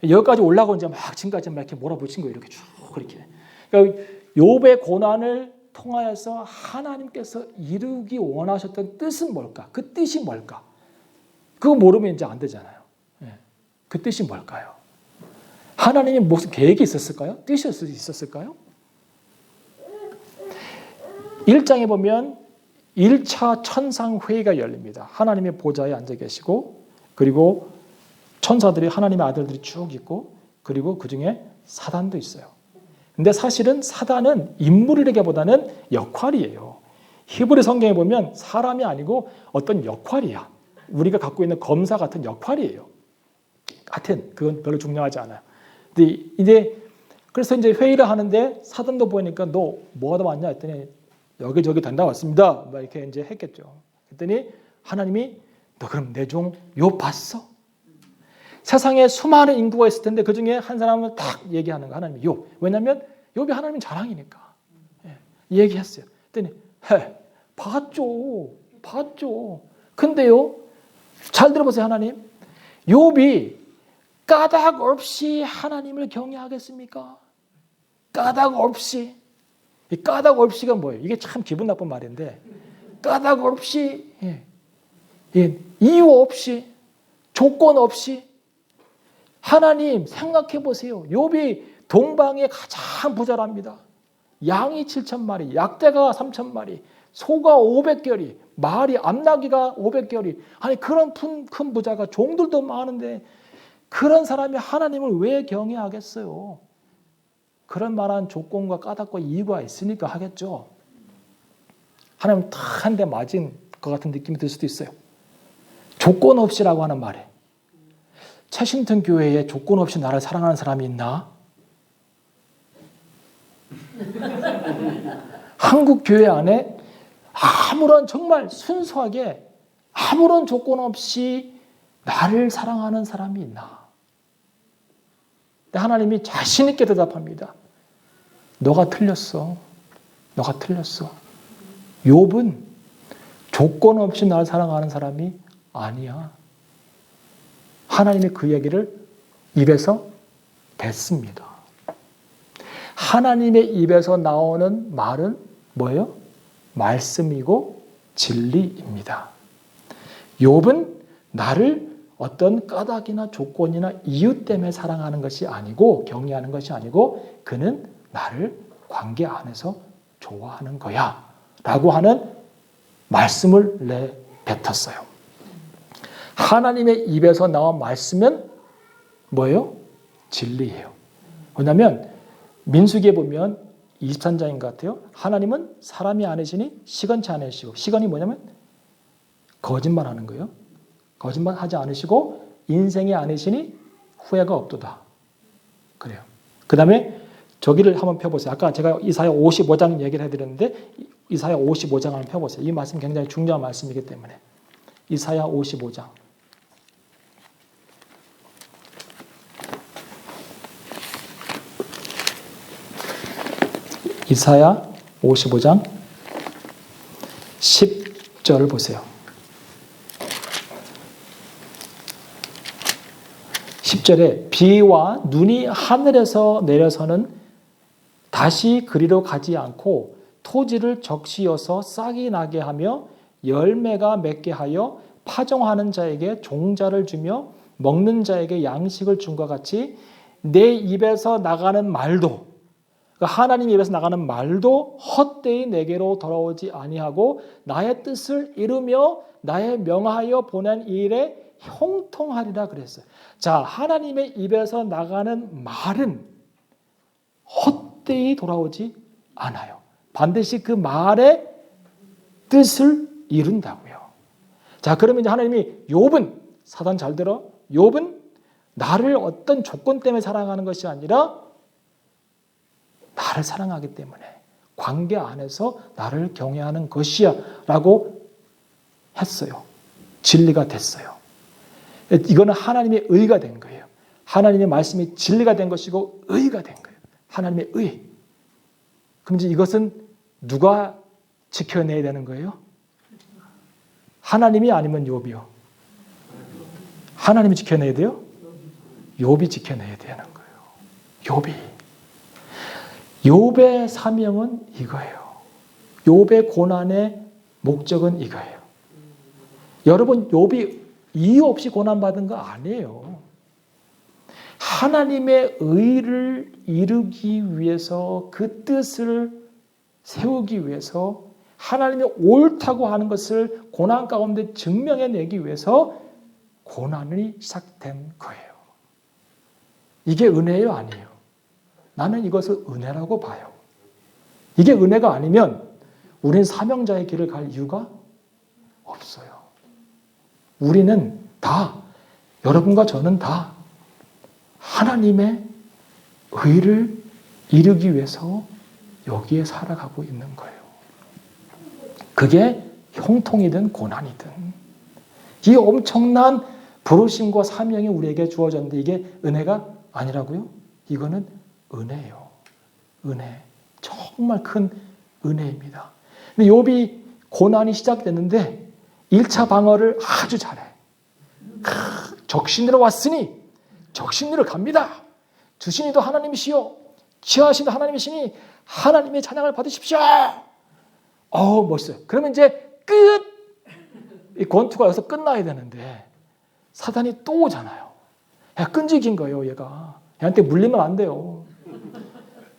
여기까지 올라가고 이제 막 지금까지 막 이렇게 몰아붙인 거예요. 이렇게 쭉 그렇게. 그러니까 욥의 고난을 통하여서 하나님께서 이루기 원하셨던 뜻은 뭘까? 그 뜻이 뭘까? 그거 모르면 이제 안 되잖아요. 네. 그 뜻이 뭘까요? 하나님이 무슨 계획이 있었을까요? 뜻이 있었을까요? 1장에 보면 1차 천상회의가 열립니다. 하나님의 보좌에 앉아 계시고 그리고 천사들이 하나님의 아들들이 쭉 있고 그리고 그중에 사단도 있어요. 근데 사실은 사단은 인물이라기보다는 역할이에요. 히브리 성경에 보면 사람이 아니고 어떤 역할이야. 우리가 갖고 있는 검사 같은 역할이에요. 하여튼 그건 별로 중요하지 않아요. 근데 이제 그래서 이제 회의를 하는데 사단도 보니까 너 뭐 하다 왔냐 했더니 여기저기 다니다 왔습니다. 막 이렇게 이제 했겠죠. 그랬더니 하나님이 너 그럼 내 종 욥 봤어? 세상에 수많은 인구가 있을 텐데 그 중에 한 사람을 딱 얘기하는 거 하나님이 욥. 왜냐하면 욥이 하나님 자랑이니까. 예, 얘기했어요. 그랬더니 봤죠. 근데요. 잘 들어보세요 하나님. 욥이 까닭 없이 하나님을 경외하겠습니까? 까닭 없이. 이 까닭 없이가 뭐예요? 이게 참 기분 나쁜 말인데 까닭 없이 이유 없이 조건 없이 하나님 생각해 보세요. 욥이 동방의 가장 부자랍니다. 양이 7,000마리, 약대가 3,000마리, 소가 500결이, 말이 암나귀가 500결이. 아니 그런 큰 부자가 종들도 많은데 그런 사람이 하나님을 왜 경외하겠어요? 그런 말한 조건과 까닭과 이유가 있으니까 하겠죠. 하나님 탁 한 대 맞은 것 같은 느낌이 들 수도 있어요. 조건 없이라고 하는 말에 채신턴 교회에 조건 없이 나를 사랑하는 사람이 있나? 한국 교회 안에 아무런 정말 순수하게 아무런 조건 없이 나를 사랑하는 사람이 있나? 하나님이 자신 있게 대답합니다. 너가 틀렸어. 욥은 조건 없이 나를 사랑하는 사람이 아니야. 하나님이 그 얘기를 입에서 뱉습니다. 하나님의 입에서 나오는 말은 뭐예요? 말씀이고 진리입니다. 욥은 나를 어떤 까닭이나 조건이나 이유 때문에 사랑하는 것이 아니고 경외하는 것이 아니고 그는 나를 관계 안에서 좋아하는 거야 라고 하는 말씀을 내뱉었어요. 하나님의 입에서 나온 말씀은 뭐예요? 진리예요. 왜냐하면 민수기에 보면 23장인 것 같아요. 하나님은 사람이 아니시니 시건치 않으시고, 시건이 뭐냐면 거짓말하는 거예요. 거짓말하지 않으시고 인생이 아니시니 후회가 없도다. 그래요. 그 다음에 저기를 한번 펴보세요. 아까 제가 이사야 55장 얘기를 해드렸는데 이사야 55장 한번 펴보세요. 이 말씀 굉장히 중요한 말씀이기 때문에. 이사야 55장. 이사야 55장 10절을 보세요. 10절에 비와 눈이 하늘에서 내려서는 다시 그리로 가지 않고 토지를 적시어서 싹이 나게 하며 열매가 맺게 하여 파종하는 자에게 종자를 주며 먹는 자에게 양식을 준 것 같이 내 입에서 나가는 말도, 하나님 입에서 나가는 말도 헛되이 내게로 돌아오지 아니하고 나의 뜻을 이루며 나의 명하여 보낸 일에 형통하리라 그랬어요. 자, 하나님의 입에서 나가는 말은 헛되이 돌아오지 않아요. 반드시 그 말의 뜻을 이룬다고요. 자, 그러면 이제 하나님이 욥은, 사단 잘 들어, 욥은 나를 어떤 조건 때문에 사랑하는 것이 아니라 나를 사랑하기 때문에 관계 안에서 나를 경외하는 것이야 라고 했어요. 진리가 됐어요. 이거는 하나님의 의가 된 거예요. 하나님의 말씀이 진리가 된 것이고 의가 된 거예요. 하나님의 의. 그럼 이제 이것은 누가 지켜내야 되는 거예요? 하나님이 아니면 욥이요? 하나님이 지켜내야 돼요? 욥이 지켜내야 되는 거예요. 욥이. 욥의 사명은 이거예요. 욥의 고난의 목적은 이거예요. 여러분, 욥이 이유 없이 고난받은 거 아니에요. 하나님의 의를 이루기 위해서 그 뜻을 세우기 위해서 하나님이 옳다고 하는 것을 고난 가운데 증명해내기 위해서 고난이 시작된 거예요. 이게 은혜예요, 아니에요? 나는 이것을 은혜라고 봐요. 이게 은혜가 아니면 우리는 사명자의 길을 갈 이유가 없어요. 우리는 다, 여러분과 저는 다 하나님의 의를 이루기 위해서 여기에 살아가고 있는 거예요. 그게 형통이든 고난이든. 이 엄청난 부르심과 사명이 우리에게 주어졌는데 이게 은혜가 아니라고요? 이거는 은혜예요. 은혜. 정말 큰 은혜입니다. 근데 욥이 고난이 시작됐는데 1차 방어를 아주 잘해. 적신으로 왔으니 적신으로 갑니다. 주신이도 하나님이시요 지하신도 하나님이시니 하나님의 찬양을 받으십시오. 멋있어요. 그러면 이제 끝! 이 권투가 여기서 끝나야 되는데 사단이 또 오잖아요. 끈질긴 거예요, 얘가. 얘한테 물리면 안 돼요.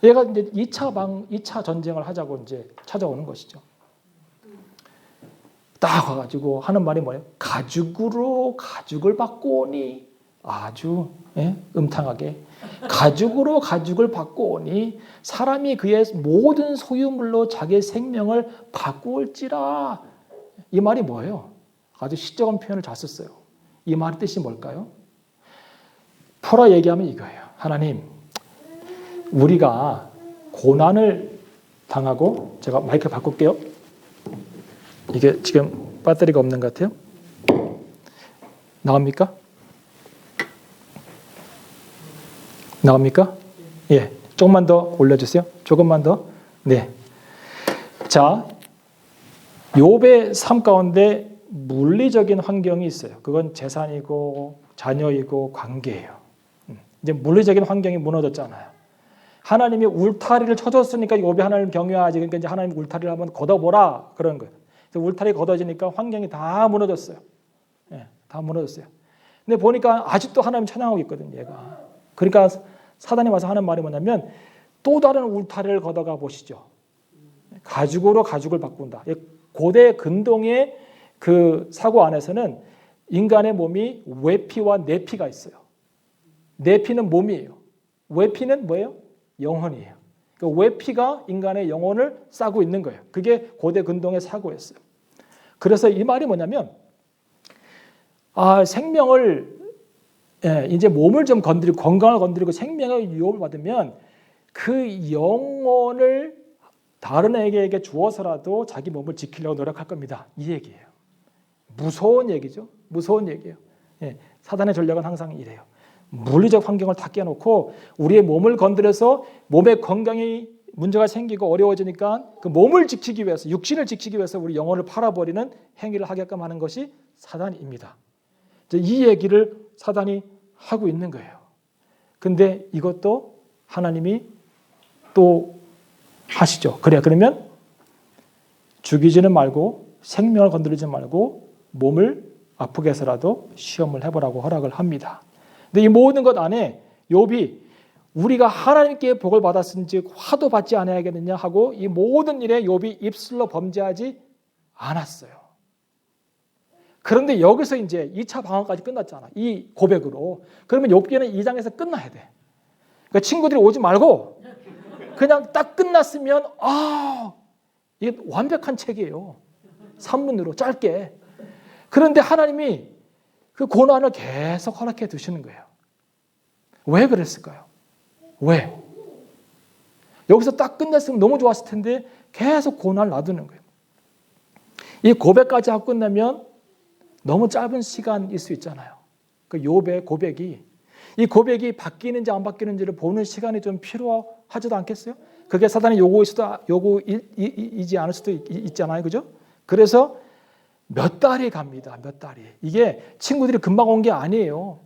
얘가 이제 2차 전쟁을 하자고 이제 찾아오는 것이죠. 딱 와가지고 하는 말이 뭐예요? 가죽으로 가죽을 바꿔 오니, 아주 음탕하게 가죽으로 가죽을 바꿔 오니 사람이 그의 모든 소유물로 자기의 생명을 바꾸올지라. 이 말이 뭐예요? 아주 시적인 표현을 잘 썼어요. 이 말의 뜻이 뭘까요? 풀어 얘기하면 이거예요. 하나님, 우리가 고난을 당하고, 제가 마이크 바꿀게요. 이게 지금 배터리가 없는 것 같아요. 나옵니까? 나옵니까? 예, 조금만 더 올려주세요. 조금만 더. 네. 자, 욥의 삶 가운데 물리적인 환경이 있어요. 그건 재산이고 자녀이고 관계예요. 이제 물리적인 환경이 무너졌잖아요. 하나님이 울타리를 쳐줬으니까 욥이 하나님을 경외하지. 그러니까 이제 하나님 울타리를 한번 걷어보라 그런 거예요. 그래서 울타리 걷어지니까 환경이 다 무너졌어요. 다 무너졌어요. 근데 보니까 아직도 하나님 찬양하고 있거든요, 얘가. 그러니까 사단이 와서 하는 말이 뭐냐면 또 다른 울타리를 걷어가 보시죠. 가죽으로 가죽을 바꾼다. 고대 근동의 그 사고 안에서는 인간의 몸이 외피와 내피가 있어요. 내피는 몸이에요. 외피는 뭐예요? 영혼이에요. 그 외피가 인간의 영혼을 싸고 있는 거예요. 그게 고대 근동의 사고였어요. 그래서 이 말이 뭐냐면 생명을 이제 몸을 좀 건드리고 건강을 건드리고 생명의 유혹을 받으면 그 영혼을 다른 에게 주어서라도 자기 몸을 지키려고 노력할 겁니다. 이 얘기예요. 무서운 얘기죠. 무서운 얘기예요. 사단의 전략은 항상 이래요. 물리적 환경을 다 깨놓고 우리의 몸을 건드려서 몸의 건강이 문제가 생기고 어려워지니까 그 몸을 지키기 위해서, 육신을 지키기 위해서 우리 영혼을 팔아버리는 행위를 하게끔 하는 것이 사단입니다. 이 얘기를 사단이 하고 있는 거예요. 근데 이것도 하나님이 또 하시죠. 그래, 그러면 죽이지는 말고 생명을 건드리지 말고 몸을 아프게 해서라도 시험을 해보라고 허락을 합니다. 근데 이 모든 것 안에 욥이 우리가 하나님께 복을 받았은지 화도 받지 않아야겠느냐 하고 이 모든 일에 욥이 입술로 범죄하지 않았어요. 그런데 여기서 이제 2차 방황까지 끝났잖아. 이 고백으로. 그러면 욥기는 2장에서 끝나야 돼. 그러니까 친구들이 오지 말고 그냥 딱 끝났으면 이게 완벽한 책이에요. 산문으로 짧게. 그런데 하나님이 그 고난을 계속 허락해 두시는 거예요. 왜 그랬을까요? 왜? 여기서 딱 끝냈으면 너무 좋았을 텐데 계속 고난을 놔두는 거예요. 이 고백까지 하고 끝나면 너무 짧은 시간일 수 있잖아요. 그 욥의 고백이, 이 고백이 바뀌는지 안 바뀌는지를 보는 시간이 좀 필요하지도 않겠어요? 그게 사단의 요구이지 않을 수도 있잖아요. 그죠? 그래서 몇 달이 갑니다. 몇 달이. 이게 친구들이 금방 온 게 아니에요.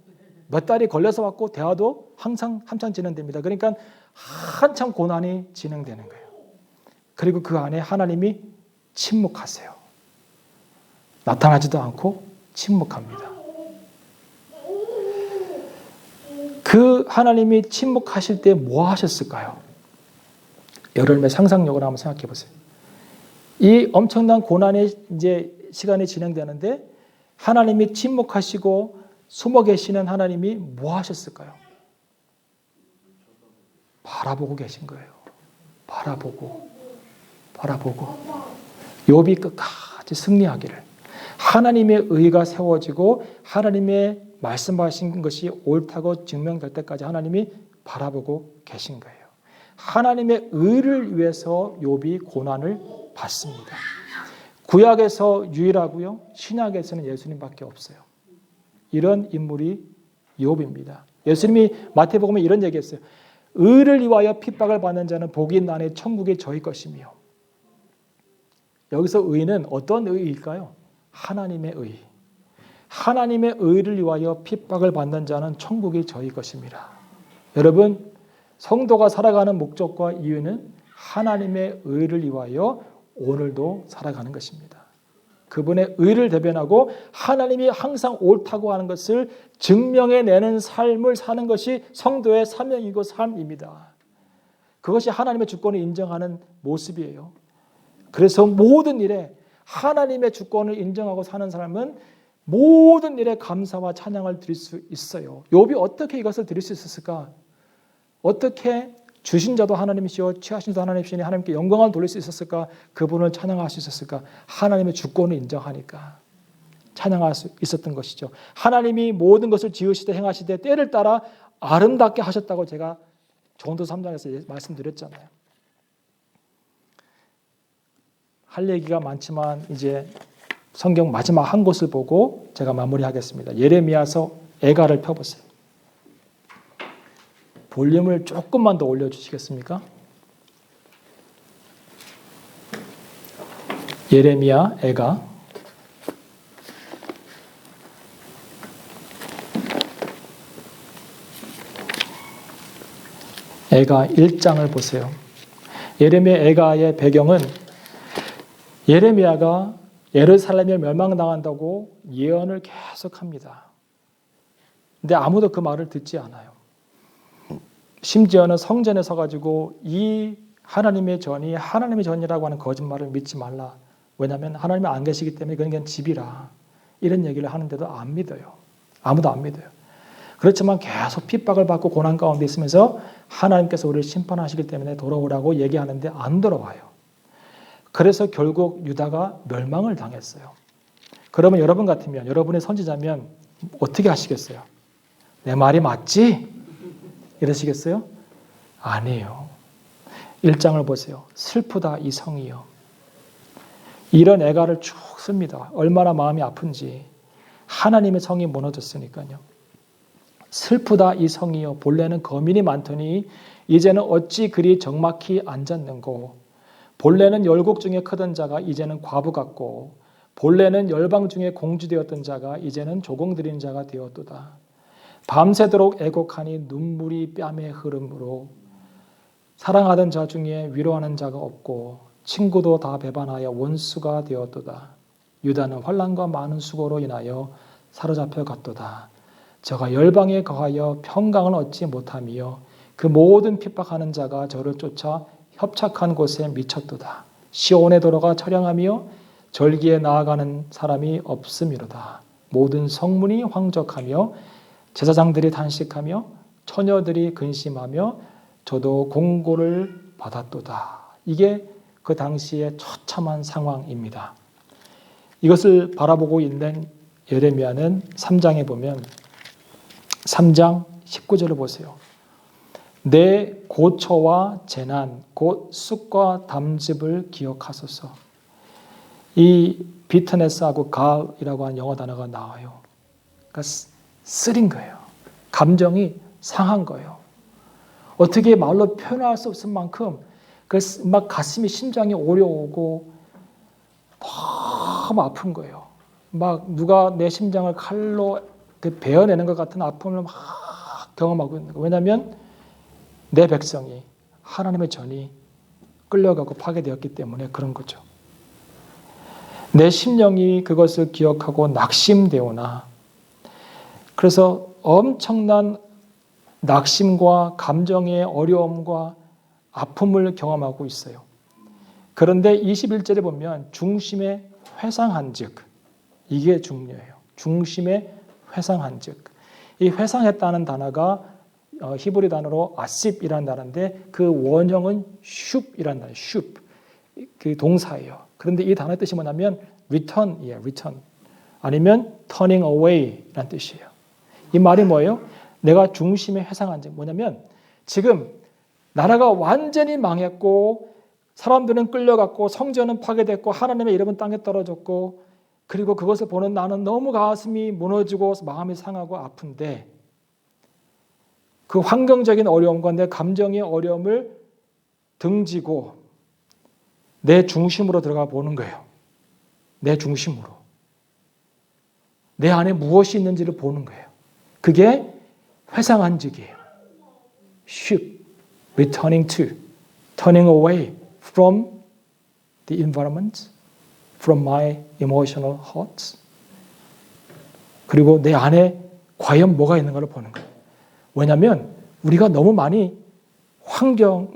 몇 달이 걸려서 왔고 대화도 항상 한참 진행됩니다. 그러니까 한참 고난이 진행되는 거예요. 그리고 그 안에 하나님이 침묵하세요. 나타나지도 않고 침묵합니다. 그 하나님이 침묵하실 때 뭐 하셨을까요? 여러분의 상상력을 한번 생각해 보세요. 이 엄청난 고난의 이제 시간이 진행되는데 하나님이 침묵하시고 숨어 계시는 하나님이 뭐 하셨을까요? 바라보고 계신 거예요. 바라보고. 욥이 끝까지 승리하기를. 하나님의 의가 세워지고 하나님의 말씀하신 것이 옳다고 증명될 때까지 하나님이 바라보고 계신 거예요. 하나님의 의를 위해서 욥이 고난을 받습니다. 구약에서 유일하고요. 신약에서는 예수님밖에 없어요. 이런 인물이 욥입니다. 예수님이 마태복음에 이런 얘기했어요. 의를 위하여 핍박을 받는 자는 복이 있나니 천국이 저희 것이며. 여기서 의는 어떤 의일까요? 하나님의 의. 하나님의 의를 위하여 핍박을 받는 자는 천국이 저희 것입니다. 여러분, 성도가 살아가는 목적과 이유는 하나님의 의를 위하여 오늘도 살아가는 것입니다. 그분의 의를 대변하고 하나님이 항상 옳다고 하는 것을 증명해내는 삶을 사는 것이 성도의 사명이고 삶입니다. 그것이 하나님의 주권을 인정하는 모습이에요. 그래서 모든 일에 하나님의 주권을 인정하고 사는 사람은 모든 일에 감사와 찬양을 드릴 수 있어요. 욥이 어떻게 이것을 드릴 수 있었을까? 어떻게 주신 자도 하나님이시오 취하신 자도 하나님이시니 하나님께 영광을 돌릴 수 있었을까? 그분을 찬양할 수 있었을까? 하나님의 주권을 인정하니까 찬양할 수 있었던 것이죠. 하나님이 모든 것을 지으시되 행하시되 때를 따라 아름답게 하셨다고 제가 전도 3장에서 말씀드렸잖아요. 할 얘기가 많지만 이제 성경 마지막 한 곳을 보고 제가 마무리하겠습니다. 예레미야서 애가를 펴보세요. 볼륨을 조금만 더 올려주시겠습니까? 예레미야 애가 애가 1장을 보세요. 예레미야 애가의 배경은 예레미야가 예루살렘이 멸망당한다고 예언을 계속합니다. 근데 아무도 그 말을 듣지 않아요. 심지어는 성전에 서가지고 이 하나님의 전이 하나님의 전이라고 하는 거짓말을 믿지 말라. 왜냐하면 하나님이 안 계시기 때문에 그건 그냥 집이라. 이런 얘기를 하는데도 안 믿어요. 아무도 안 믿어요. 그렇지만 계속 핍박을 받고 고난 가운데 있으면서 하나님께서 우리를 심판하시기 때문에 돌아오라고 얘기하는데 안 돌아와요. 그래서 결국 유다가 멸망을 당했어요. 그러면 여러분 같으면, 여러분의 선지자면 어떻게 하시겠어요? 내 말이 맞지? 이러시겠어요? 아니에요. 1장을 보세요. 슬프다 이 성이요. 이런 애가를 쭉 씁니다. 얼마나 마음이 아픈지. 하나님의 성이 무너졌으니까요. 슬프다 이 성이요. 본래는 거민이 많더니 이제는 어찌 그리 적막히 앉았는고. 본래는 열국 중에 크던 자가 이제는 과부 같고 본래는 열방 중에 공주되었던 자가 이제는 조공들인 자가 되었도다. 밤새도록 애곡하니 눈물이 뺨에 흐름으로 사랑하던 자 중에 위로하는 자가 없고 친구도 다 배반하여 원수가 되었도다. 유다는 환난과 많은 수고로 인하여 사로잡혀 갔도다. 저가 열방에 거하여 평강을 얻지 못하며 그 모든 핍박하는 자가 저를 쫓아 협착한 곳에 미쳤도다. 시온에 돌아가 처량하며 절기에 나아가는 사람이 없음이로다. 모든 성문이 황적하며 제사장들이 단식하며 처녀들이 근심하며 저도 공고를 받았도다. 이게 그 당시의 처참한 상황입니다. 이것을 바라보고 있는 예레미야는 3장에 보면 3장 19절을 보세요. 내 고초와 재난 곧 쑥과 담즙을 기억하소서. 이 비트네스하고 가을이라고 하는 영어 단어가 나와요. 그러니까 쓰린 거예요. 감정이 상한 거예요. 어떻게 말로 표현할 수 없을 만큼 막 가슴이 심장이 오려오고 너무 아픈 거예요. 막 누가 내 심장을 칼로 베어내는 것 같은 아픔을 막 경험하고 있는 거예요. 왜냐하면 내 백성이 하나님의 전이 끌려가고 파괴되었기 때문에 그런 거죠. 내 심령이 그것을 기억하고 낙심되오나 그래서 엄청난 낙심과 감정의 어려움과 아픔을 경험하고 있어요. 그런데 21절에 보면 중심에 회상한 즉 이게 중요해요. 중심에 회상한 즉 이 회상했다는 단어가 히브리 단어로 아십이라는 단어인데 그 원형은 슈프이라는 단어예요. 슈프. 그 동사예요. 그런데 이 단어의 뜻이 뭐냐면 return이에요. return. 아니면 turning away라는 뜻이에요. 이 말이 뭐예요? 내가 중심에 회상한 즉 뭐냐면 지금 나라가 완전히 망했고 사람들은 끌려갔고 성전은 파괴됐고 하나님의 이름은 땅에 떨어졌고 그리고 그것을 보는 나는 너무 가슴이 무너지고 마음이 상하고 아픈데 그 환경적인 어려움과 내 감정의 어려움을 등지고 내 중심으로 들어가 보는 거예요. 내 중심으로. 내 안에 무엇이 있는지를 보는 거예요. 그게 회상한 즉이에요. shift, returning to, turning away from the environment, from my emotional hurts. 그리고 내 안에 과연 뭐가 있는가를 보는 거예요. 왜냐하면 우리가 너무 많이 환경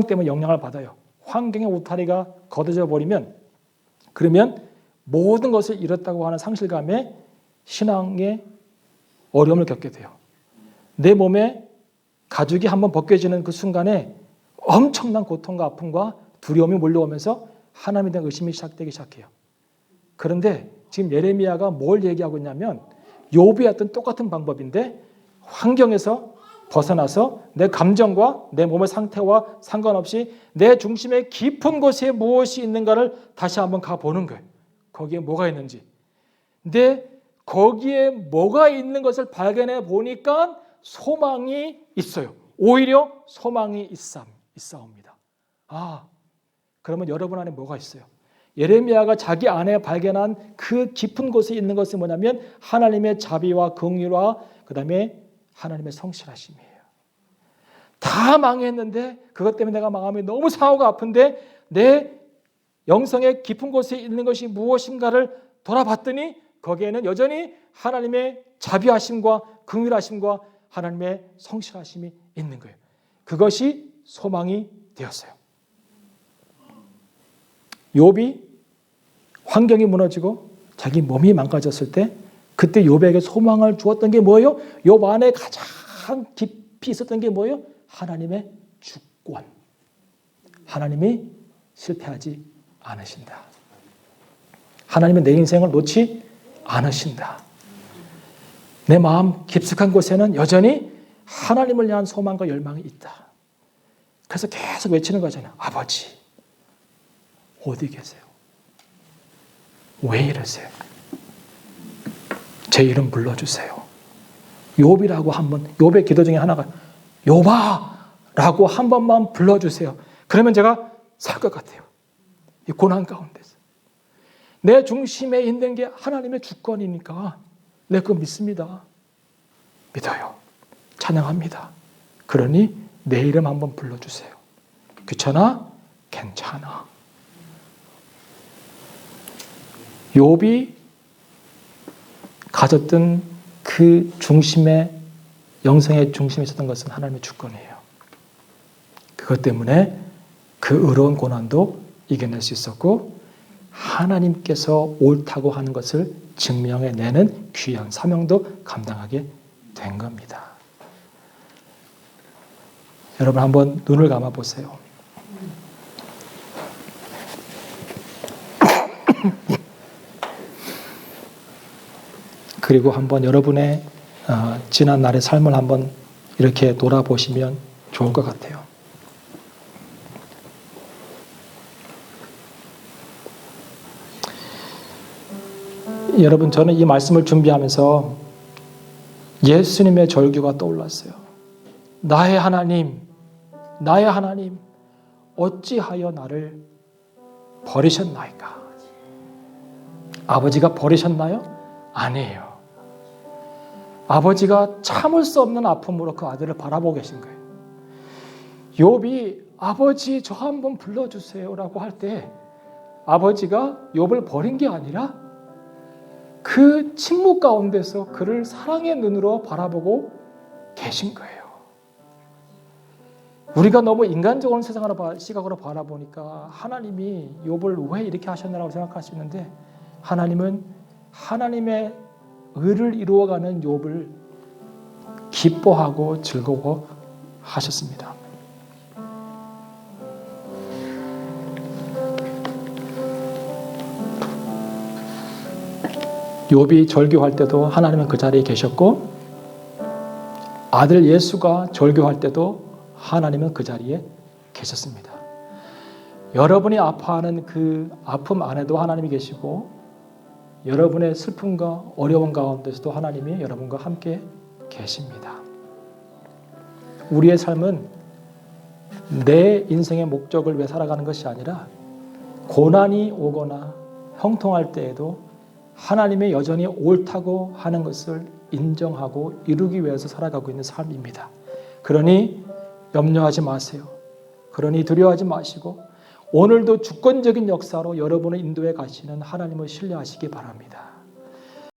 때문에 영향을 받아요. 환경의 울타리가 걷어져 버리면 그러면 모든 것을 잃었다고 하는 상실감에 신앙의 어려움을 겪게 돼요. 내 몸에 가죽이 한번 벗겨지는 그 순간에 엄청난 고통과 아픔과 두려움이 몰려오면서 하나님에 대한 의심이 시작되기 시작해요. 그런데 지금 예레미야가 뭘 얘기하고 있냐면 욥이 했던 똑같은 방법인데 환경에서 벗어나서 내 감정과 내 몸의 상태와 상관없이 내 중심의 깊은 곳에 무엇이 있는가를 다시 한번 가보는 거예요. 거기에 뭐가 있는지. 근데 거기에 뭐가 있는 것을 발견해 보니까 소망이 있어요. 오히려 소망이 있사옵니다. 그러면 여러분 안에 뭐가 있어요? 예레미야가 자기 안에 발견한 그 깊은 곳에 있는 것이 뭐냐면 하나님의 자비와 긍휼과 그 다음에 하나님의 성실하심이에요. 다 망했는데 그것 때문에 내가 마음이 너무 상하고 아픈데 내 영성의 깊은 곳에 있는 것이 무엇인가를 돌아봤더니 거기에는 여전히 하나님의 자비하심과 긍휼하심과 하나님의 성실하심이 있는 거예요. 그것이 소망이 되었어요. 욥이 환경이 무너지고 자기 몸이 망가졌을 때 그때 욥에게 소망을 주었던 게 뭐예요? 욥 안에 가장 깊이 있었던 게 뭐예요? 하나님의 주권. 하나님이 실패하지 않으신다. 하나님은 내 인생을 놓지 않으신다. 내 마음 깊숙한 곳에는 여전히 하나님을 향한 소망과 열망이 있다. 그래서 계속 외치는 거잖아요. 아버지, 어디 계세요? 왜 이러세요? 제 이름 불러주세요. 욥이라고 한번, 욥의 기도 중에 하나가 욥아라고 한 번만 불러주세요. 그러면 제가 살 것 같아요. 이 고난 가운데서. 내 중심에 있는 게 하나님의 주권이니까 내 그거 믿습니다. 믿어요. 찬양합니다. 그러니 내 이름 한번 불러주세요. 귀찮아? 괜찮아. 욥이 가졌던 그 중심에, 영성의 중심에 있었던 것은 하나님의 주권이에요. 그것 때문에 그 어려운 고난도 이겨낼 수 있었고 하나님께서 옳다고 하는 것을 증명해내는 귀한 사명도 감당하게 된 겁니다. 여러분 한번 눈을 감아 보세요. 그리고 한번 여러분의 지난 날의 삶을 한번 이렇게 돌아보시면 좋을 것 같아요. 여러분, 저는 이 말씀을 준비하면서 예수님의 절규가 떠올랐어요. 나의 하나님, 나의 하나님, 어찌하여 나를 버리셨나이까? 아버지가 버리셨나요? 아니에요. 아버지가 참을 수 없는 아픔으로 그 아들을 바라보고 계신 거예요. 욥이 아버지 저 한번 불러주세요라고 할 때 아버지가 욥을 버린 게 아니라 그 침묵 가운데서 그를 사랑의 눈으로 바라보고 계신 거예요. 우리가 너무 인간적인 시각으로 바라보니까 하나님이 욥을 왜 이렇게 하셨나라고 생각할 수 있는데 하나님은 하나님의 의를 이루어가는 욥을 기뻐하고 즐거워하셨습니다. 욥이 절규할 때도 하나님은 그 자리에 계셨고 아들 예수가 절규할 때도 하나님은 그 자리에 계셨습니다. 여러분이 아파하는 그 아픔 안에도 하나님이 계시고 여러분의 슬픔과 어려움 가운데서도 하나님이 여러분과 함께 계십니다. 우리의 삶은 내 인생의 목적을 위해 살아가는 것이 아니라 고난이 오거나 형통할 때에도 하나님의 여전히 옳다고 하는 것을 인정하고 이루기 위해서 살아가고 있는 삶입니다. 그러니 염려하지 마세요. 그러니 두려워하지 마시고 오늘도 주권적인 역사로 여러분을 인도해 가시는 하나님을 신뢰하시기 바랍니다.